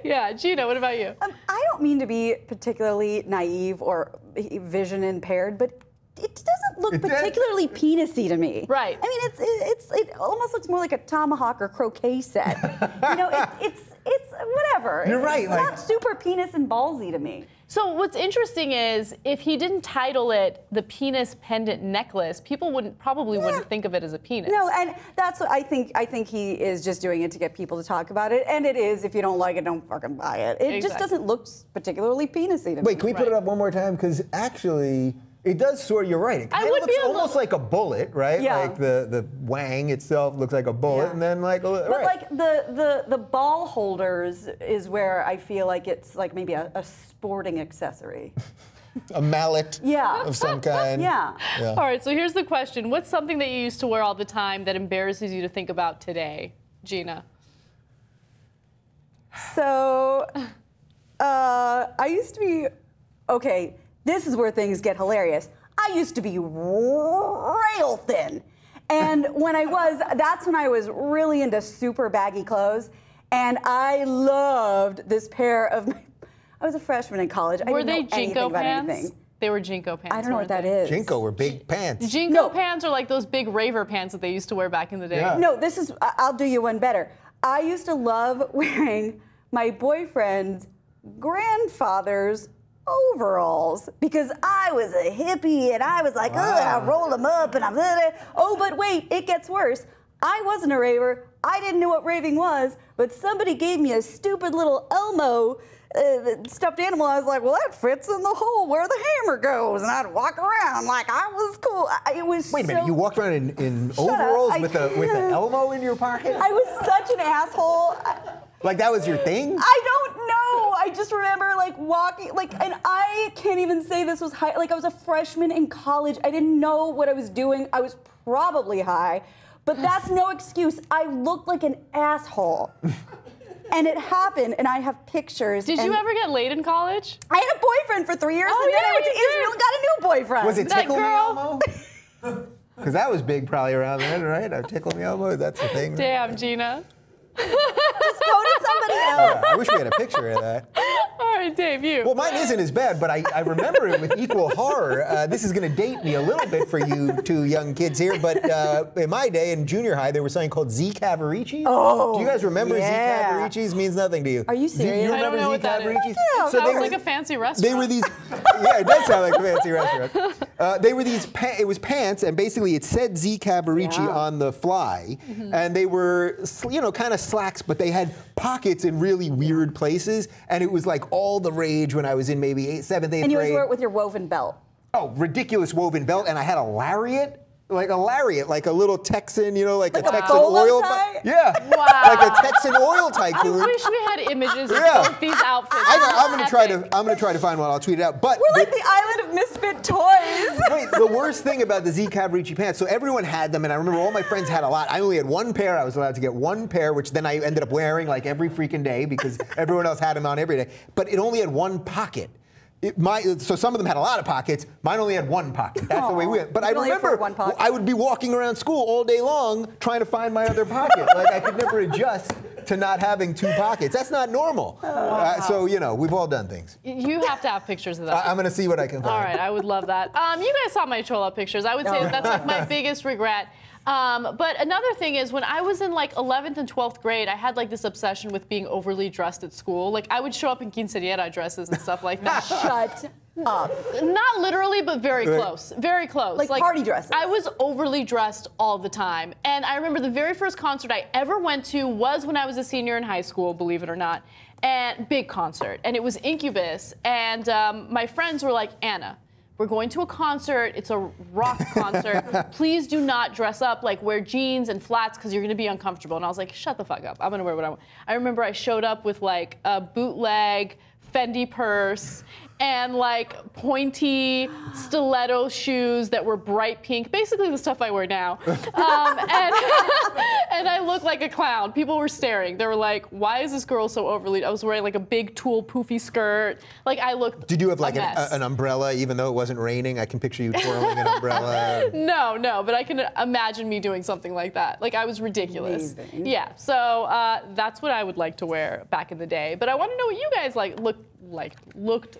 Yeah, Gina, what about you? I don't mean to be particularly naive or vision impaired, but it doesn't look particularly penis-y to me. Right. I mean, it almost looks more like a tomahawk or croquet set. You know, it's whatever. You're right. It's not super penis and ballsy to me. So what's interesting is if he didn't title it the penis pendant necklace, people probably wouldn't think of it as a penis. No, and that's what I think. I think he is just doing it to get people to talk about it, and it is. If you don't like it, don't fucking buy it. It just doesn't look particularly penis-y to me. Wait, can we put it up one more time? Because actually, it does sort of, you're right. It kind of looks almost like a bullet, right? Yeah. Like the wang itself looks like a bullet, and then like But like the ball holders is where I feel like it's like maybe a sporting accessory. A mallet of some kind. Yeah. All right, so here's the question. What's something that you used to wear all the time that embarrasses you to think about today, Gina? So, I used to be, okay, this is where things get hilarious. I used to be rail thin. And that's when I was really into super baggy clothes. And I loved this pair of, I was a freshman in college. Were they I didn't know anything Jinko about pants? anything. They were Jinko pants. I don't know what that is. Jinko were big pants. Jinko pants are like those big raver pants that they used to wear back in the day. Yeah. No, I'll do you one better. I used to love wearing my boyfriend's grandfather's overalls because I was a hippie and I was like, I roll them up and I'm oh, but wait, it gets worse. I wasn't a raver. I didn't know what raving was, but somebody gave me a stupid little Elmo stuffed animal. I was like, well, that fits in the hole where the hammer goes, and I'd walk around like I was cool. It was Wait a minute, you walked around in overalls with an Elmo in your pocket? I was such an asshole. Like that was your thing? I don't know. I just remember like walking, and I can't even say this was high. Like I was a freshman in college. I didn't know what I was doing. I was probably high, but that's no excuse. I looked like an asshole. And it happened, and I have pictures. Did you ever get laid in college? I had a boyfriend for 3 years, and then I went to Israel and got a new boyfriend. Was it Tickle Me Elmo? Because that was big probably around then, right? Tickle Me Elmo, that's the thing. Damn, Gina. Just go to somebody else. Yeah, I wish we had a picture of that. All All right, Dave, you. Well, mine isn't as bad, but I remember it with equal horror. This is going to date me a little bit for you two young kids here, but in my day in junior high, there was something called Z Cavaricis. Oh, do you guys remember yeah. Z Cavaricis? Means nothing to you. Are you serious? Do you I don't remember know Z what that is. Cavaricis? Yeah, So sounds like a fancy restaurant. They were these. Yeah, it does sound like a fancy restaurant. They were these. It was pants, and basically it said Z Cavarici on the fly, and they were, you know, kind of slacks, but they had pockets in really weird places, and it was like all the rage when I was in maybe 7th, 8th grade. And you always wear it with your woven belt. Oh, ridiculous woven belt, and I had a lariat. Like a little Texan, you know, like a Texan bolo oil. tie? Yeah. Wow. Like a Texan oil I tycoon. wish we had images of Yeah. both these outfits. I'm gonna try Epic. to find one. I'll tweet it out. But We're like the island of misfit toys. wait, the worst thing about the Z Cavarici pants, so everyone had them, and I remember all my friends had a lot. I only had one pair. I was allowed to get one pair, which then I ended up wearing like every freaking day because everyone else had them on every day. But it only had one pocket. So some of them had a lot of pockets. Mine only had one pocket. That's the way we went. But I You only remember afford one pocket. I would be walking around school all day long trying to find my other pocket. Like I could never adjust to not having two pockets. That's not normal. So, you know, we've all done things. You have to have pictures of that. I'm going to see what I can find. All right, I would love that. You guys saw my Chola pictures. I would say that's like my biggest regret. But another thing is when I was in like 11th and 12th grade, I had like this obsession with being overly dressed at school. Like I would show up in quinceañera dresses and stuff like that. Shut up. Not literally, but very close. Very close. Like party dresses. I was overly dressed all the time. And I remember the very first concert I ever went to was when I was a senior in high school, believe it or not. And big concert. And it was Incubus. And my friends were like, Anna, we're going to a concert. It's a rock concert. Please do not dress up, like wear jeans and flats because you're going to be uncomfortable. And I was like, shut the fuck up. I'm going to wear what I want. I remember I showed up with like a bootleg Fendi purse and like pointy stiletto shoes that were bright pink, basically the stuff I wear now. And I looked like a clown. People were staring. They were like, why is this girl so overly? I was wearing like a big tulle poofy skirt. Like I looked Did you have like a mess. an umbrella, even though it wasn't raining? I can picture you twirling an umbrella. No, but I can imagine me doing something like that. Like I was ridiculous. Amazing. Yeah, so that's what I would like to wear back in the day. But I want to know what you guys looked.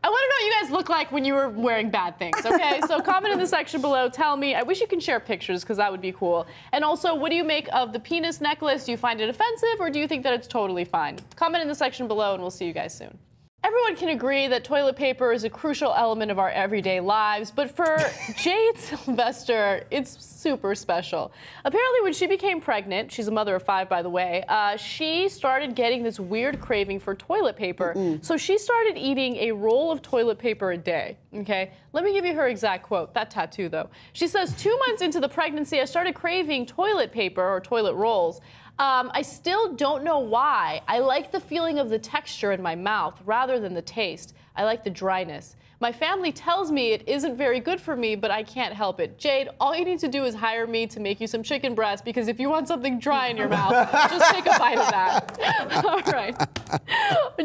I want to know what you guys look like when you were wearing bad things, okay? So comment in the section below. Tell me. I wish you can share pictures because that would be cool. And also, what do you make of the penis necklace? Do you find it offensive or do you think that it's totally fine? Comment in the section below and we'll see you guys soon. Everyone can agree that toilet paper is a crucial element of our everyday lives, but for Jade Sylvester, it's super special. Apparently, when she became pregnant, she's a mother of 5, by the way, she started getting this weird craving for toilet paper. So she started eating a roll of toilet paper a day, okay? Let me give you her exact quote, that tattoo though. She says, 2 months into the pregnancy, I started craving toilet paper or toilet rolls. I still don't know why. I like the feeling of the texture in my mouth rather than the taste. I like the dryness. My family tells me it isn't very good for me, but I can't help it. Jade, all you need to do is hire me to make you some chicken breast because if you want something dry in your mouth, just take a bite of that. All right.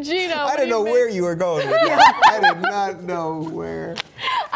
Gina, I didn't know where you were going with that. I did not know where.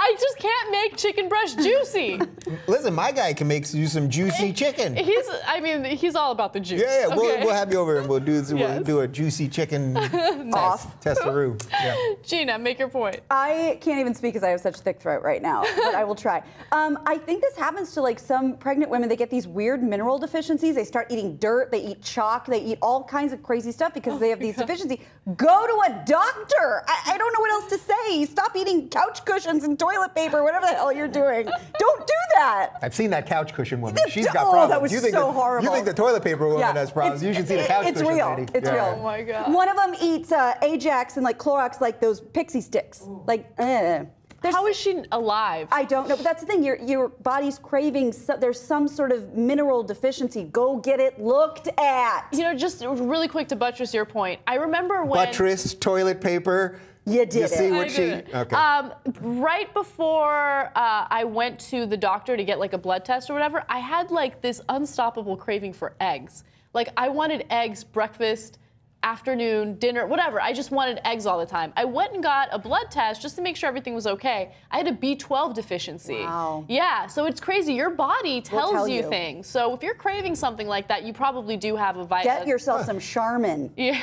I just can't make chicken breast juicy. Listen, my guy can make you some juicy chicken. He's all about the juice. Yeah, okay? we'll have you over and we'll do Yes. a juicy chicken test-a-roo. Yeah. Gina, make your point. I can't even speak because I have such thick throat right now, but I will try. I think this happens to like some pregnant women. They get these weird mineral deficiencies. They start eating dirt, they eat chalk, they eat all kinds of crazy stuff because they have these deficiencies. Go to a doctor. I don't know what else to say. Stop eating couch cushions and toilet paper, whatever the hell you're doing. Don't do that. I've seen that couch cushion woman. She's got Oh, problems. that was so horrible. You think the toilet paper woman has problems. You should see the couch It's cushion real. lady. It's real. Oh my God. One of them eats Ajax and like Clorox, like those pixie sticks. Like, How is she alive? I don't know, but that's the thing. Your body's craving. There's some sort of mineral deficiency. Go get it looked at. You know, just really quick to buttress your point. I remember when Buttress, toilet paper. You did it. See what I she? did it. Okay. Right before I went to the doctor to get like a blood test or whatever, I had like this unstoppable craving for eggs. Like I wanted eggs, breakfast, afternoon, dinner, whatever. I just wanted eggs all the time. I went and got a blood test just to make sure everything was okay. I had a B12 deficiency. Wow. Yeah, so it's crazy. Your body tells tell you you. things. So if you're craving something like that, you probably do have a vitamin. Get yourself some Charmin. Yeah.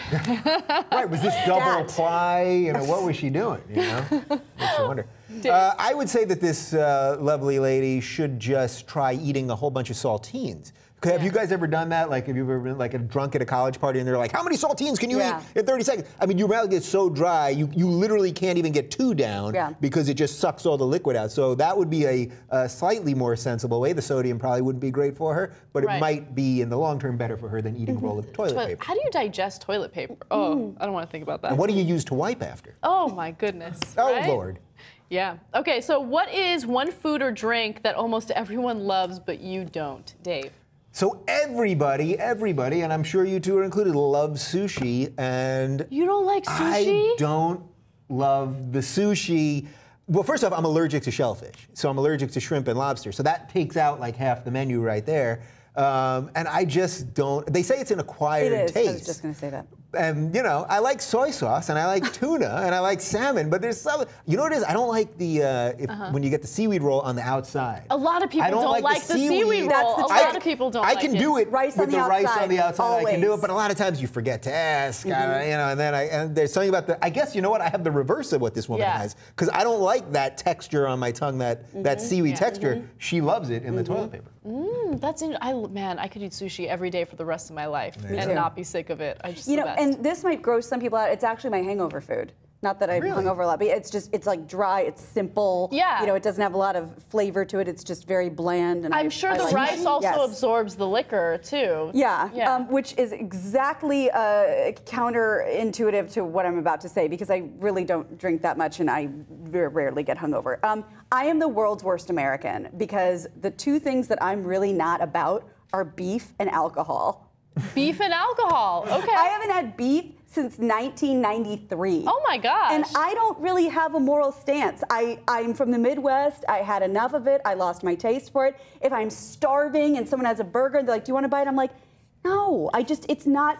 Right, was this double Stat. apply? You know, what was she doing? You know, makes you wonder. I would say that this lovely lady should just try eating a whole bunch of saltines. Have you guys ever done that? Like, have you ever been like drunk at a college party and they're like, how many saltines can you eat in 30 seconds? I mean, your mouth gets so dry, you literally can't even get 2 down because it just sucks all the liquid out. So that would be a slightly more sensible way. The sodium probably wouldn't be great for her, but it might be in the long term better for her than eating a roll of toilet paper. How do you digest toilet paper? Oh, I don't want to think about that. And what do you use to wipe after? Oh my goodness. Oh, right? Lord. Yeah. Okay, so what is one food or drink that almost everyone loves but you don't? Dave. So everybody, and I'm sure you two are included, love sushi, and you don't like sushi? I don't love the sushi. Well, first off, I'm allergic to shellfish, so I'm allergic to shrimp and lobster, so that takes out like half the menu right there. And I just don't. They say it's an acquired taste. I was just going to say that. And, you know, I like soy sauce, and I like tuna, and I like salmon, but there's some, you know what it is? I don't like the, when you get the seaweed roll on the outside. A lot of people don't like the seaweed roll. A lot of people don't like it. I can do it rice with the rice on the outside. Always. I can do it, but a lot of times you forget to ask, you know, and then and there's something about I guess, you know what? I have the reverse of what this woman has, because I don't like that texture on my tongue, that seaweed texture. She loves it in the toilet paper. That's man, I could eat sushi every day for the rest of my life and not be sick of it. I just You know, and this might gross some people out. It's actually my hangover food. Not that I'm hungover a lot, but it's like dry, it's simple. Yeah. You know, it doesn't have a lot of flavor to it. It's just very bland. And I'm sure the like rice also absorbs the liquor too. Yeah, which is exactly counterintuitive to what I'm about to say, because I really don't drink that much and I very rarely get hungover. I am the world's worst American because the two things that I'm really not about are beef and alcohol. Beef and alcohol, okay. I haven't had beef since 1993. Oh my gosh. And I don't really have a moral stance. I'm from the Midwest. I had enough of it. I lost my taste for it. If I'm starving and someone has a burger, they're like, do you want to buy it? I'm like, no, it's not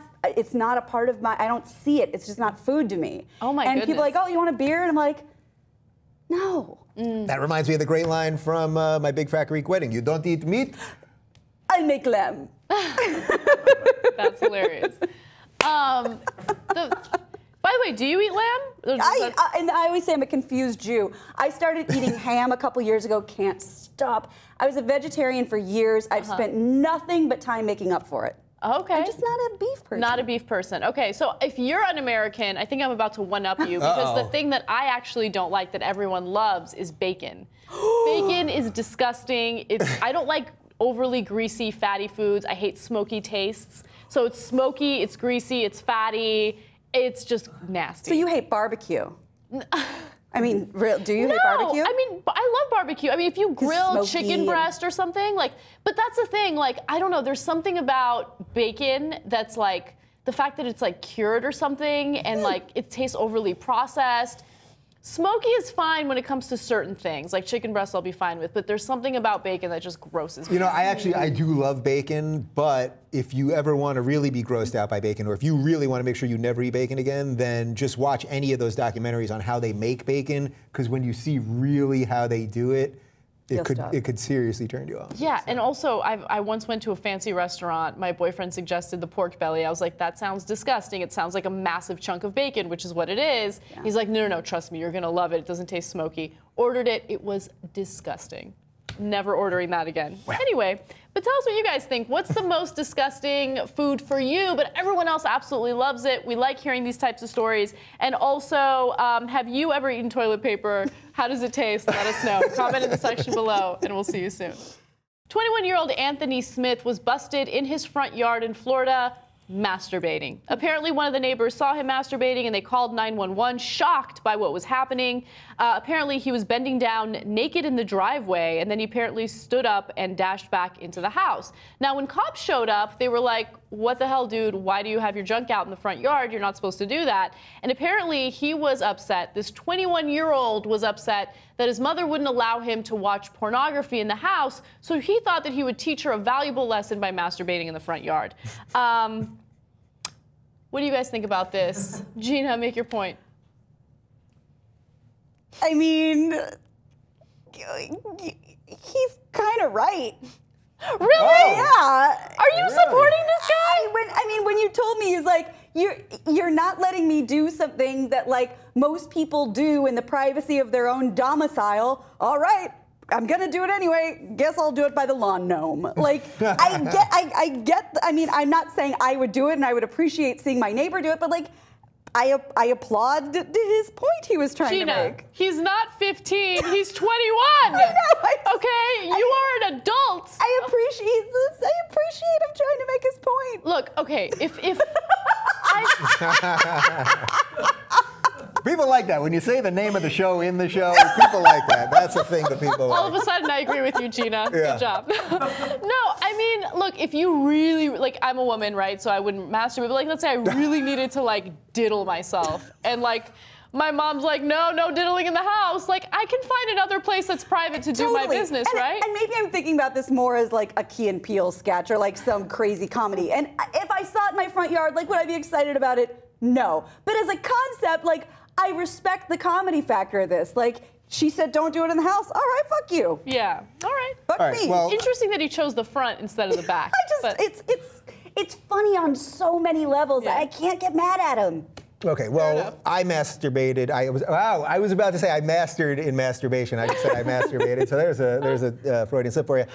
a part of my, I don't see it. It's just not food to me. Oh my goodness. And people are like, oh, you want a beer? And I'm like, no. That reminds me of the great line from My Big Fat Greek Wedding. You don't eat meat? I make lamb. That's hilarious. By the way, do you eat lamb? And I always say I'm a confused Jew. I started eating ham a couple years ago, can't stop. I was a vegetarian for years. I've spent nothing but time making up for it. Okay. I'm just not a beef person. Not a beef person. Okay, so if you're an American, I think I'm about to one-up you because the thing that I actually don't like that everyone loves is bacon. Bacon is disgusting. I don't like overly greasy, fatty foods. I hate smoky tastes. So it's smoky, it's greasy, it's fatty. It's just nasty. So you hate barbecue? I mean, do you hate barbecue? I mean, I love barbecue. I mean, if you grill chicken breast or something, like, but that's the thing, like, I don't know, there's something about bacon that's like, the fact that it's like cured or something and like it tastes overly processed. Smoky is fine when it comes to certain things, like chicken breast I'll be fine with, but there's something about bacon that just grosses me. You know, I do love bacon, but if you ever want to really be grossed out by bacon, or if you really want to make sure you never eat bacon again, then just watch any of those documentaries on how they make bacon, because when you see really how they do it, it could seriously turn you off. Yeah, and also I once went to a fancy restaurant. My boyfriend suggested the pork belly. I was like, that sounds disgusting. It sounds like a massive chunk of bacon, which is what it is. Yeah. He's like, no, trust me, you're gonna love it. It doesn't taste smoky. Ordered it, it was disgusting. Never ordering that again. Well. Anyway, but tell us what you guys think. What's the most disgusting food for you, but everyone else absolutely loves it? We like hearing these types of stories. And also, have you ever eaten toilet paper? How does it taste? Let us know. Comment in the section below, and we'll see you soon. 21-year-old Anthony Smith was busted in his front yard in Florida masturbating. Apparently, one of the neighbors saw him masturbating and they called 911, shocked by what was happening. Apparently, he was bending down naked in the driveway, and then he apparently stood up and dashed back into the house. Now, when cops showed up, they were like, what the hell, dude? Why do you have your junk out in the front yard? You're not supposed to do that. And apparently, he was upset. This 21-year-old was upset that his mother wouldn't allow him to watch pornography in the house, so he thought that he would teach her a valuable lesson by masturbating in the front yard. What do you guys think about this? Gina, make your point. I mean, he's kind of right. Really? Yeah. Are you supporting this guy? When you told me, he's like, you're not letting me do something that like most people do in the privacy of their own domicile. All right, I'm gonna do it anyway. Guess I'll do it by the lawn gnome. Like, I get. I mean, I'm not saying I would do it, and I would appreciate seeing my neighbor do it, but like, I applaud his point he was trying to make. He's not 15, he's 21. I know. Okay, you are an adult. I appreciate this. I appreciate him trying to make his point. Look, okay, if People like that. When you say the name of the show in the show, people like that. That's the thing that people like. all of a sudden I agree with you, Gina. Yeah. Good job. No, I mean, look, if you really, like, I'm a woman, right? So I wouldn't masturbate, but like, let's say I really needed to like diddle myself, and like, my mom's like, no diddling in the house. Like, I can find another place that's private to do my business, right? And maybe I'm thinking about this more as like a Key and Peele sketch or like some crazy comedy. And if I saw it in my front yard, like, would I be excited about it? No. But as a concept, like, I respect the comedy factor of this. Like, she said, don't do it in the house. All right, fuck you. Yeah. All right. Fuck me. well, Interesting that he chose the front instead of the back. It's funny on so many levels. Yeah. I can't get mad at him. Okay, well, I masturbated. I was about to say I mastered in masturbation. I just said I masturbated. So there's a Freudian slip for you.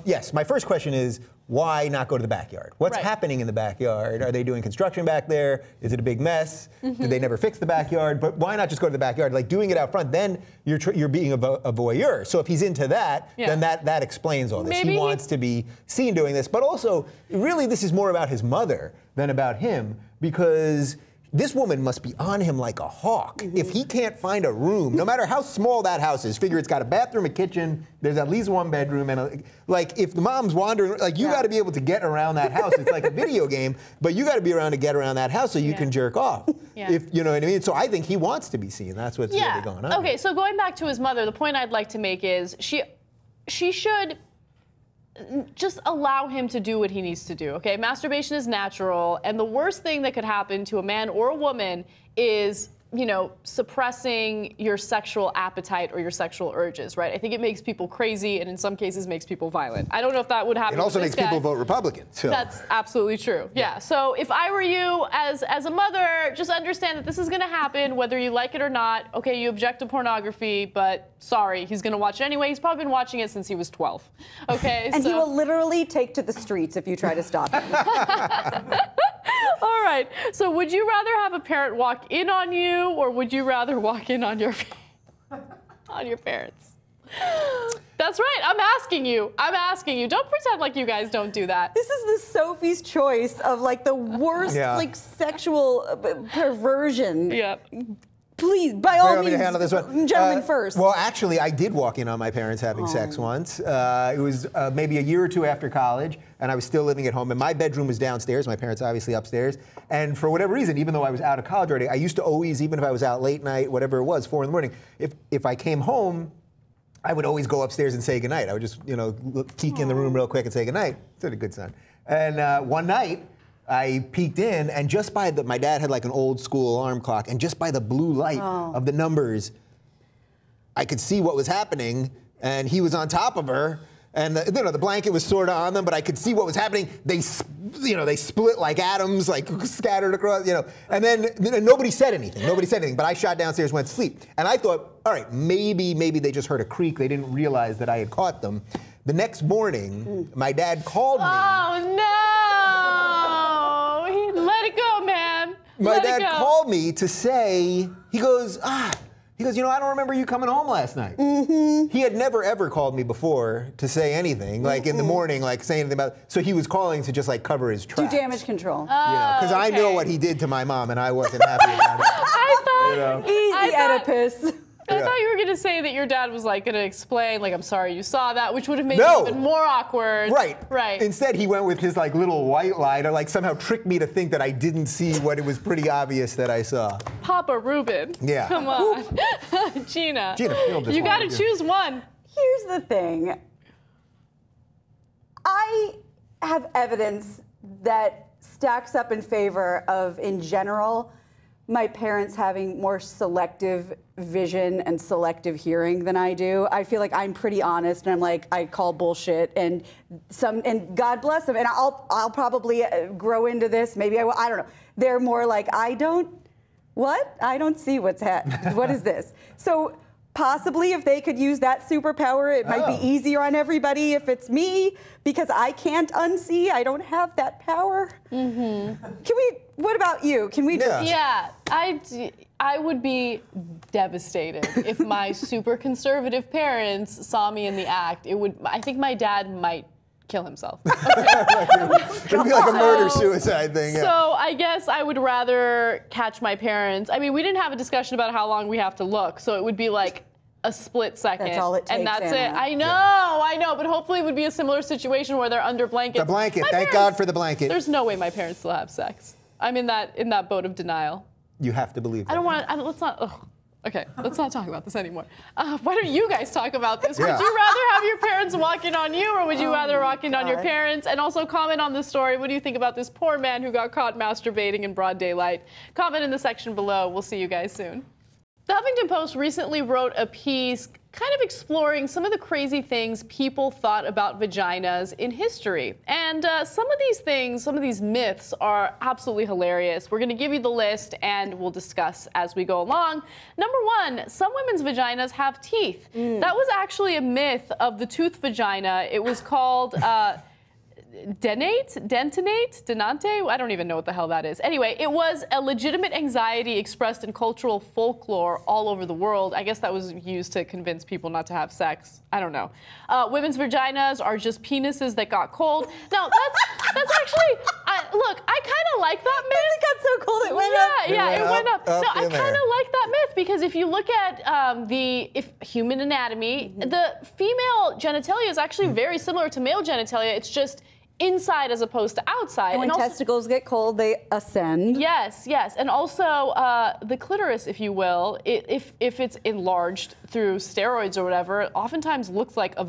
Yes, my first question is, why not go to the backyard? What's happening in the backyard? Are they doing construction back there? Is it a big mess? Did they never fix the backyard? But why not just go to the backyard? Like, doing it out front, then you're being a voyeur. So if he's into that, then that explains all this. Maybe he wants to be seen doing this. But also, really, this is more about his mother than about him, because this woman must be on him like a hawk. If he can't find a room, no matter how small that house is, figure it's got a bathroom, a kitchen, there's at least one bedroom, and like, if the mom's wandering, like, you got to be able to get around that house. It's like a video game, but you got to be around to get around that house so you can jerk off. If you know what I mean. So I think he wants to be seen. That's what's really going on. Okay, so going back to his mother, the point I'd like to make is she should just allow him to do what he needs to do, okay? Masturbation is natural, and the worst thing that could happen to a man or a woman is, you know, suppressing your sexual appetite or your sexual urges, right? I think it makes people crazy, and in some cases makes people violent. I don't know if that would happen. It also with makes this guy. people vote Republican. So. That's absolutely true. Yeah. So if I were you, as a mother, just understand that this is going to happen, whether you like it or not. Okay, you object to pornography, but sorry, he's going to watch it anyway. He's probably been watching it since he was 12. Okay. And he will literally take to the streets if you try to stop him. All right. So would you rather have a parent walk in on you, or would you rather walk in on your parents? That's right. I'm asking you. Don't pretend like you guys don't do that. This is the Sophie's choice of like the worst like sexual perversion. Yeah. Please, by all means, handle this one. gentlemen first. Well, actually, I did walk in on my parents having sex once. It was maybe a year or two after college, and I was still living at home, and my bedroom was downstairs. My parents obviously upstairs. And for whatever reason, even though I was out of college already, I used to always, even if I was out late night, whatever it was, 4 in the morning, if I came home, I would always go upstairs and say goodnight. I would just, you know, peek in the room real quick and say goodnight. Such a good son. And one night, I peeked in, and just by my dad had like an old school alarm clock, and just by the blue light of the numbers, I could see what was happening, and he was on top of her, and the blanket was sort of on them, but I could see what was happening. They split like atoms, like scattered across, and then nobody said anything. But I shot downstairs, went to sleep, and I thought, all right, maybe they just heard a creak. They didn't realize that I had caught them. The next morning, my dad called me. Oh no! Let it go, man. My dad called me to say, he goes, I don't remember you coming home last night. He had never ever called me before to say anything, like in the morning, like say anything about. So he was calling to just like cover his tracks. Do damage control. Because I know what he did to my mom, and I wasn't happy about it. I thought. Easy, Oedipus. I thought you were going to say that your dad was like going to explain, like, I'm sorry you saw that, which would have made it even more awkward. Right. Instead, he went with his like little white lie to like somehow trick me to think that I didn't see what it was pretty obvious that I saw. Papa Rubin. Yeah. Come on. Gina, field this you got to choose one. Here's the thing. I have evidence that stacks up in favor of, in general, my parents having more selective vision and selective hearing than I do. I feel like I'm pretty honest, and I'm like, I call bullshit, and God bless them, and I'll probably grow into this. Maybe I will. I don't know. They're more like, I don't see what is this? So possibly if they could use that superpower, it might be easier on everybody if it's me, because I can't unsee. I don't have that power. What about you? Can we just... Yeah, I would be devastated if my super conservative parents saw me in the act. I think my dad might kill himself. It'd be like a murder-suicide thing. Yeah. So I guess I would rather catch my parents. I mean, we didn't have a discussion about how long we have to look, so it would be like a split second. That's all it takes, and that's Anna. it. I know, but hopefully it would be a similar situation where they're under blankets. The blanket. My Thank parents, God for the blanket. There's no way my parents still have sex. I'm in that boat of denial. You have to believe that. I don't want to. Let's not. Ugh. Okay, let's not talk about this anymore. Why don't you guys talk about this? Yeah. Would you rather have your parents walking on you, or would you rather walking on your parents? And also comment on this story. What do you think about this poor man who got caught masturbating in broad daylight? Comment in the section below. We'll see you guys soon. The Huffington Post recently wrote a piece kind of exploring some of the crazy things people thought about vaginas in history. And some of these things, some of these myths are absolutely hilarious. We're going to give you the list and we'll discuss as we go along. Number one, some women's vaginas have teeth. That was actually a myth of the tooth vagina. It was called... dentate, I don't even know what the hell that is. Anyway, it was a legitimate anxiety expressed in cultural folklore all over the world. I guess that was used to convince people not to have sex. I don't know. Women's vaginas are just penises that got cold. Now, that's actually, look, I kind of like that myth. It got so cold it went up. Yeah, it went up. No, I in there. kind of like that myth because if you look at human anatomy, the female genitalia is actually very similar to male genitalia. It's just inside as opposed to outside. And when testicles get cold, they ascend. Yes, and also the clitoris, if you will, if it's enlarged through steroids or whatever, it oftentimes looks like a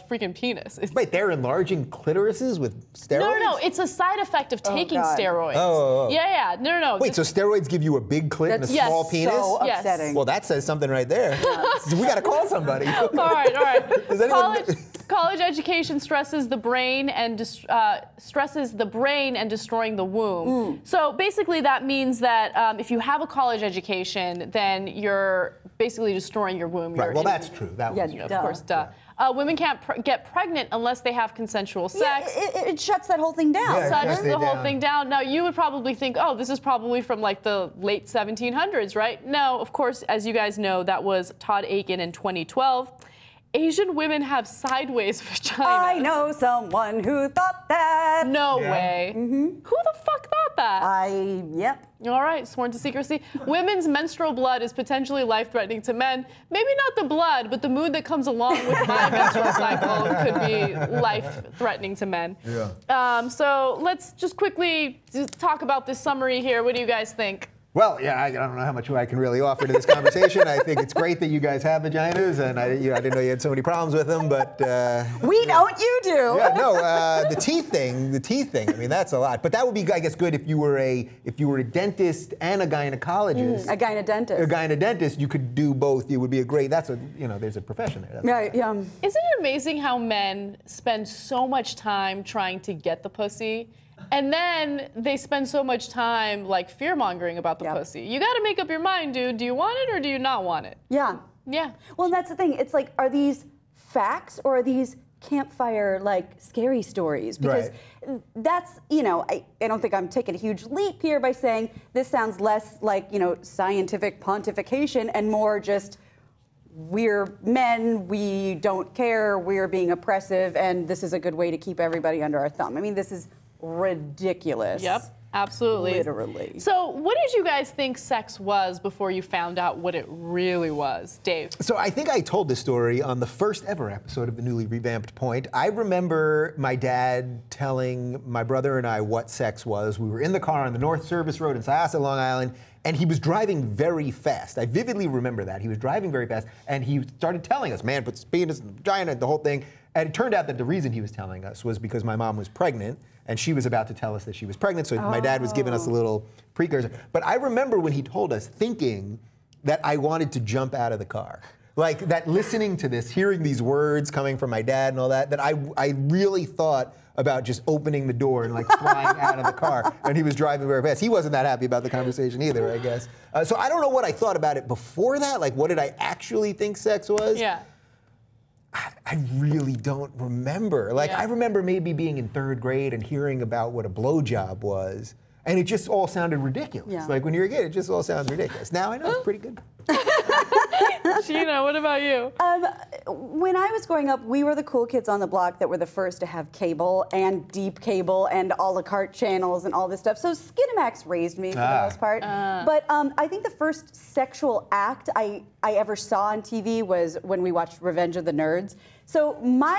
freaking penis. Wait, they're enlarging clitorises with steroids? No, it's a side effect of taking God. steroids. Oh. Yeah, no. Wait, so steroids give you a big clit and a That's small penis? so Yes. upsetting. Well, that says something right there. We got to call somebody. All right. Does anyone... College education stresses the brain and destroying the womb. So basically, that means that if you have a college education, then you're basically destroying your womb. Right. Well, that's true. That was Yeah, true. Of course, duh. Women can't get pregnant unless they have consensual sex. It shuts that whole thing down. Yeah, Shuts shuts the it whole down. thing down. Now, you would probably think, oh, this is probably from like the late 1700s, right? No, of course, as you guys know, that was Todd Aiken in 2012. Asian women have sideways vaginas. I know someone who thought that. No way. Who the fuck thought that? Yep. All right, sworn to secrecy. Women's menstrual blood is potentially life-threatening to men. Maybe not the blood, but the mood that comes along with my menstrual cycle could be life-threatening to men. Yeah. So let's just quickly talk about this summary here. What do you guys think? Well, yeah, I don't know how much I can really offer to this conversation. I think it's great that you guys have vaginas, and I didn't know you had so many problems with them, but... We don't, you do. Yeah, no, the teeth thing, I mean, that's a lot. But that would be, I guess, good if you were a dentist and a gynecologist. A gynodentist. A gynodentist, you could do both. It would be there's a profession there. That's Right, yeah. Isn't it amazing how men spend so much time trying to get the pussy? And then they spend so much time like fear-mongering about the pussy. You got to make up your mind, dude. Do you want it or do you not want it? Yeah. Yeah. Well, and that's the thing. It's like, are these facts or are these campfire, like, scary stories? Because that's, I don't think I'm taking a huge leap here by saying this sounds less like, scientific pontification and more just, we're men, we don't care, we're being oppressive, and this is a good way to keep everybody under our thumb. I mean, this is ridiculous. Yep, absolutely. Literally. So what did you guys think sex was before you found out what it really was? Dave? So I think I told this story on the first ever episode of the newly revamped Point. I remember my dad telling my brother and I what sex was. We were in the car on the North Service Road in Syosset, Long Island, and he was driving very fast. I vividly remember that. He was driving very fast, and he started telling us, man, put his penis in the vagina, the whole thing. And it turned out that the reason he was telling us was because my mom was pregnant, and she was about to tell us that she was pregnant, so my dad was giving us a little precursor. But I remember when he told us, thinking that I wanted to jump out of the car. Like, that listening to this, hearing these words coming from my dad and all that, that I really thought about just opening the door and like flying out of the car. And he was driving very fast. He wasn't that happy about the conversation either, I guess. So I don't know what I thought about it before that. Like, what did I actually think sex was? Yeah. I really don't remember. Like, I remember maybe being in 3rd grade and hearing about what a blowjob was. And it just all sounded ridiculous. Yeah. Like, when you're a kid, it just all sounds ridiculous. Now I know it's pretty good. Gina, what about you? When I was growing up, we were the cool kids on the block that were the first to have cable and deep cable and a la carte channels and all this stuff. So Skinamax raised me for the most part. But I think the first sexual act I ever saw on TV was when we watched Revenge of the Nerds. So now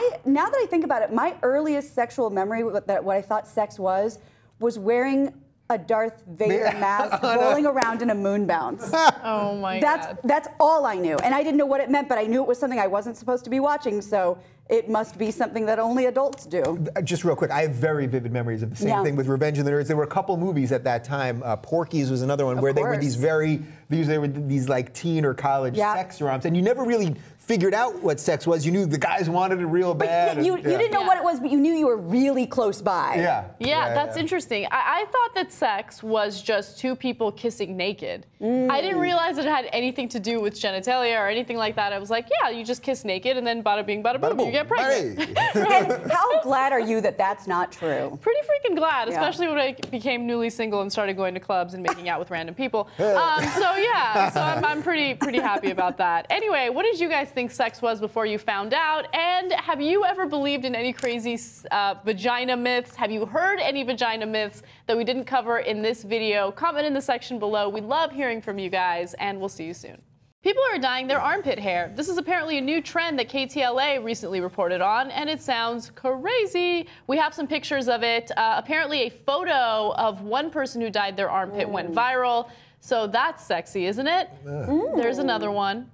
that I think about it, my earliest sexual memory, what I thought sex was wearing a Darth Vader mask rolling around in a moon bounce. Oh my God. That's all I knew. And I didn't know what it meant, but I knew it was something I wasn't supposed to be watching, so it must be something that only adults do. Just real quick, I have very vivid memories of the same thing with Revenge of the Nerds. There were a couple movies at that time. Porky's was another one where they were these like teen or college sex romps, and you never really figured out what sex was. You knew the guys wanted it real bad. But you didn't know what it was, but you knew you were really close by. Yeah, that's interesting. I thought that sex was just two people kissing naked. I didn't realize it had anything to do with genitalia or anything like that. I was like, yeah, you just kiss naked and then bada bing, bada boom, you get pregnant. And how glad are you that that's not true? Pretty freaking glad, especially when I became newly single and started going to clubs and making out with random people. So I'm pretty happy about that. Anyway, what did you guys think sex was before you found out? And have you ever believed in any crazy vagina myths? Have you heard any vagina myths that we didn't cover in this video? Comment in the section below. We love hearing from you guys, and we'll see you soon. People are dyeing their armpit hair. This is apparently a new trend that KTLA recently reported on, and it sounds crazy. We have some pictures of it. Apparently a photo of one person who dyed their armpit went viral. So that's sexy, isn't it? There's another one.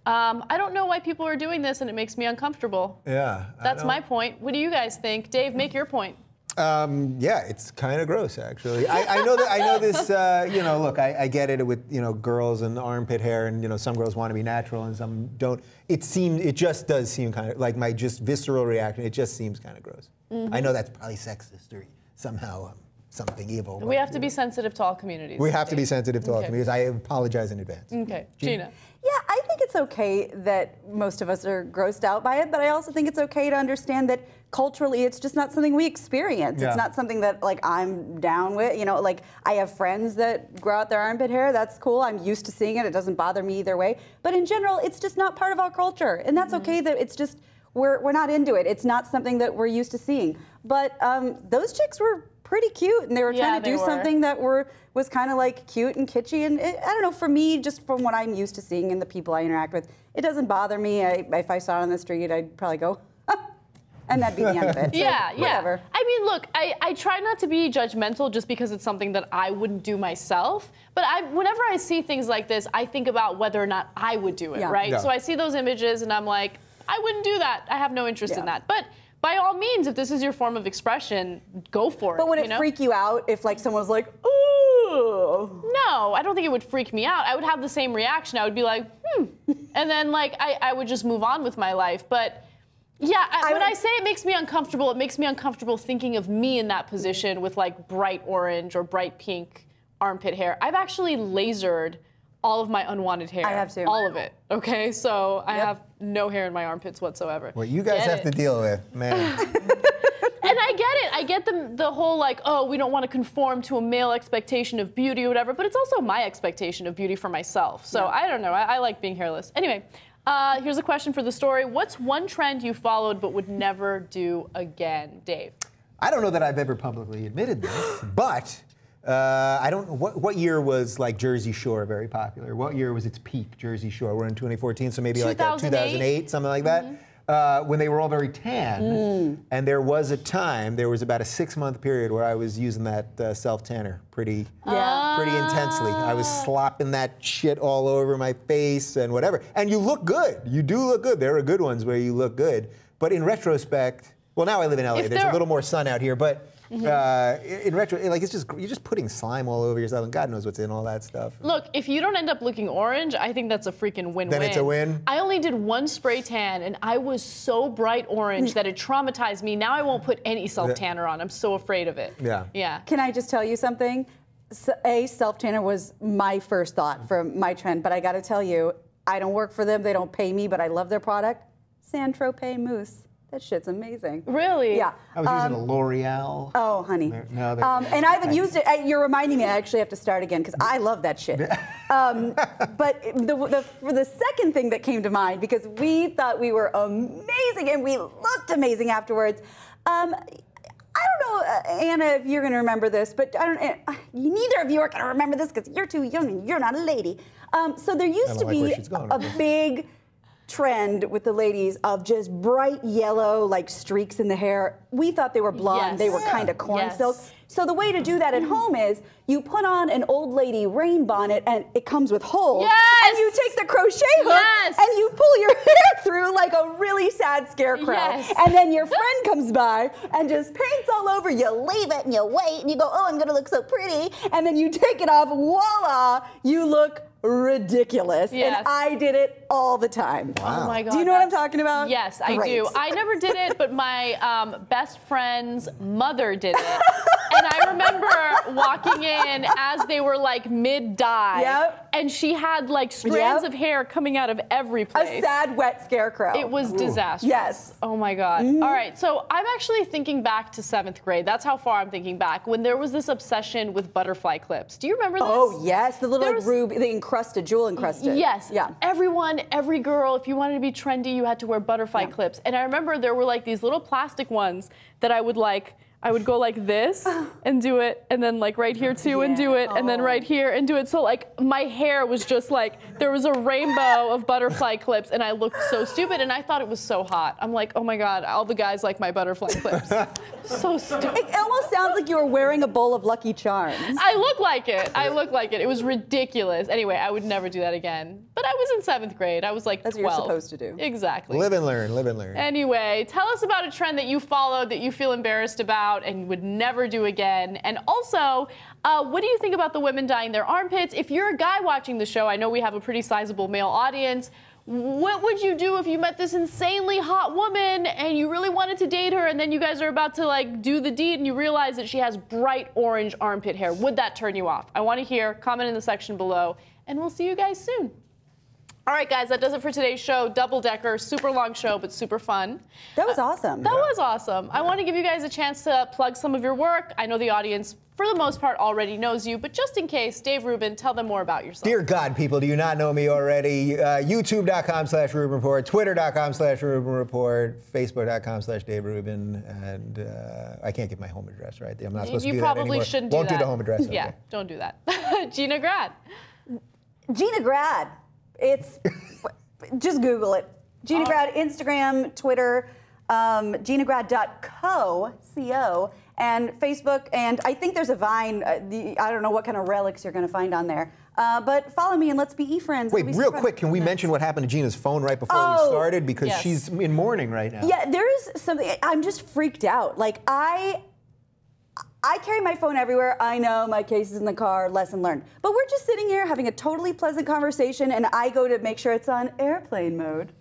I don't know why people are doing this, and it makes me uncomfortable. Yeah. That's my point. What do you guys think? Dave, make your point. Yeah, it's kind of gross, actually. I know this, look, I get it with, girls and armpit hair, and, some girls want to be natural and some don't. It just does seem kind of, like my just visceral reaction, it just seems kind of gross. I know that's probably sexist or somehow something evil. We have to be sensitive to all communities. We have to be sensitive to all communities. I apologize in advance. Okay, Gina. Yeah, I think it's okay that most of us are grossed out by it, but I also think it's okay to understand that culturally it's just not something we experience. It's not something that like I'm down with. Like I have friends that grow out their armpit hair. That's cool. I'm used to seeing it. It doesn't bother me either way. But in general, it's just not part of our culture. And that's okay that it's just, we're not into it. It's not something that we're used to seeing. But those chicks were pretty cute, and they were trying to do something that was kind of like cute and kitschy, and I don't know, for me, just from what I'm used to seeing and the people I interact with, it doesn't bother me. If I saw it on the street, I'd probably go, and that'd be the end of it. So, whatever. I mean, look, I try not to be judgmental just because it's something that I wouldn't do myself, but whenever I see things like this, I think about whether or not I would do it, right? Yeah. So I see those images, and I'm like, I wouldn't do that. I have no interest in that. But by all means, if this is your form of expression, go for it. But would it freak you out if like someone was like, ooh? No, I don't think it would freak me out. I would have the same reaction. I would be like, and then like I would just move on with my life. But yeah, when I say it makes me uncomfortable thinking of me in that position with like bright orange or bright pink armpit hair. I've actually lasered all of my unwanted hair. I have too. All of it, okay? So I have no hair in my armpits whatsoever. What you guys have to deal with, man. And I get it. I get the whole like, oh, we don't want to conform to a male expectation of beauty or whatever, but it's also my expectation of beauty for myself. So I don't know. I like being hairless. Anyway, here's a question for the story. What's one trend you followed but would never do again? Dave. I don't know that I've ever publicly admitted this, but I don't know, what year was like Jersey Shore very popular? What year was its peak, Jersey Shore? We're in 2014, so maybe like 2008, something like that. when they were all very tan. And there was a time, there was about a 6-month period where I was using that self-tanner pretty intensely. I was slopping that shit all over my face and whatever. And you look good. You do look good. There are good ones where you look good. But in retrospect, well, now I live in LA. There's a little more sun out here, but in retro, like you're just putting slime all over yourself, and God knows what's in all that stuff. Look, if you don't end up looking orange, I think that's a freaking win-win. Then it's a win? I only did one spray tan, and I was so bright orange that it traumatized me. Now I won't put any self-tanner on. I'm so afraid of it. Yeah. Can I just tell you something? Self-tanner was my first thought for my trend, but I got to tell you, I don't work for them. They don't pay me, but I love their product. Saint-Tropez mousse. That shit's amazing. Really? Yeah. I was using a L'Oreal. Oh, honey. And I haven't used it. You're reminding me I actually have to start again because I love that shit. But for the second thing that came to mind, because we thought we were amazing and we looked amazing afterwards. I don't know, Anna, if you're going to remember this, but neither of you are going to remember this because you're too young and you're not a lady. So there used to be a big trend with the ladies of just bright yellow, like streaks in the hair. We thought they were blonde. Yes. They were kind of corn silk. So the way to do that at home is you put on an old lady rain bonnet and it comes with holes. Yes! And you take the crochet hook and you pull your hair through like a really sad scarecrow. Yes. And then your friend comes by and just paints all over. You leave it and you wait and you go, oh, I'm gonna look so pretty. And then you take it off, voila, you look ridiculous. Yes. And I did it all the time. Wow. Oh my God. Do you know what I'm talking about? Yes, I do. I never did it, but my best friend's mother did it. And I remember walking in as they were like mid-dye, and she had like strands of hair coming out of every place. A sad, wet scarecrow. It was disastrous. Yes. Oh my God. All right, so I'm actually thinking back to 7th grade. That's how far I'm thinking back, when there was this obsession with butterfly clips. Do you remember this? Oh yes, the little like ruby, the encrusted, jewel encrusted. Yes. Yeah. Everyone, every girl, if you wanted to be trendy, you had to wear butterfly clips. And I remember there were like these little plastic ones that I would go like this and do it, and then like right here too and do it, and then right here and do it. So like my hair was just like, there was a rainbow of butterfly clips and I looked so stupid and I thought it was so hot. I'm like, oh my God, all the guys like my butterfly clips. So stupid. It almost sounds like you were wearing a bowl of Lucky Charms. I look like it. I look like it. It was ridiculous. Anyway, I would never do that again. But I was in 7th grade. I was like 12. That's what you're supposed to do. Exactly. Live and learn, live and learn. Anyway, tell us about a trend that you followed that you feel embarrassed about and would never do again. And also, what do you think about the women dyeing their armpits? If you're a guy watching the show, I know we have a pretty sizable male audience. What would you do if you met this insanely hot woman and you really wanted to date her and then you guys are about to like do the deed and you realize that she has bright orange armpit hair? Would that turn you off? I want to hear. Comment in the section below and we'll see you guys soon. All right, guys, that does it for today's show. Double-decker, super long show, but super fun. That was awesome. That was awesome. I want to give you guys a chance to plug some of your work. I know the audience, for the most part, already knows you, but just in case, Dave Rubin, tell them more about yourself. Dear God, people, do you not know me already? YouTube.com/Rubin Report, Twitter.com/Rubin Report, Facebook.com/Dave Rubin, and I can't give my home address, right? I'm not supposed to do that anymore. You probably shouldn't do that. Won't do the home address. Yeah, okay. don't do that. Gina Grad. Gina Grad. It's, just Google it. Gina Grad, Instagram, Twitter, ginagrad.co, C-O, and Facebook, and I think there's a Vine. I don't know what kind of relics you're going to find on there. But follow me and let's be e-friends. Wait, real quick, can we mention what happened to Gina's phone right before we started? Because she's in mourning right now. Yeah, there is something, I'm just freaked out. Like, I carry my phone everywhere. I know my case is in the car, lesson learned. But we're just sitting here having a totally pleasant conversation, and I go to make sure it's on airplane mode.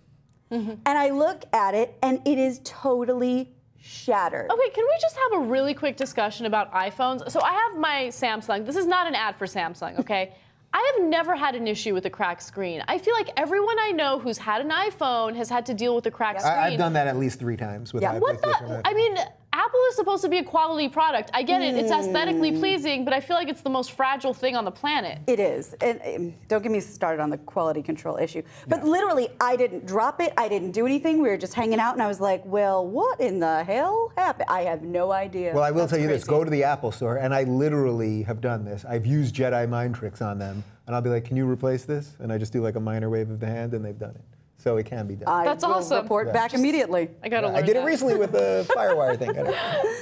And I look at it, and it is totally shattered. Okay, can we just have a really quick discussion about iPhones? So I have my Samsung. This is not an ad for Samsung, okay? I have never had an issue with a cracked screen. I feel like everyone I know who's had an iPhone has had to deal with a cracked screen. I've done that at least 3 times with iPhones. What the? I mean, Apple is supposed to be a quality product. I get it. It's aesthetically pleasing, but I feel like it's the most fragile thing on the planet. It is. And don't get me started on the quality control issue. But literally, I didn't drop it. I didn't do anything. We were just hanging out, and I was like, well, what in the hell happened? I have no idea. Well, I will tell you this. Go to the Apple store, and I literally have done this. I've used Jedi mind tricks on them, and I'll be like, can you replace this? And I just do like a minor wave of the hand, and they've done it. So it can be done. I That's will awesome. report back immediately. I gotta learn I did it that. recently with the Firewire thing.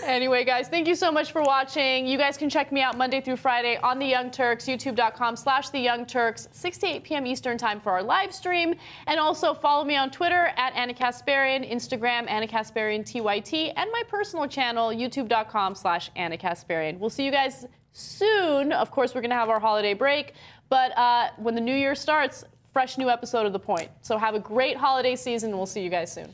Anyway, guys, thank you so much for watching. You guys can check me out Monday through Friday on The Young Turks, youtube.com/The Young Turks, 6 to 8 p.m. Eastern time for our live stream. And also follow me on Twitter at Anna Kasparian, Instagram, Anna Kasparian TYT, and my personal channel, youtube.com/Anna Kasparian. We'll see you guys soon. Of course, we're going to have our holiday break. But when the new year starts, fresh new episode of The Point. So have a great holiday season, and we'll see you guys soon.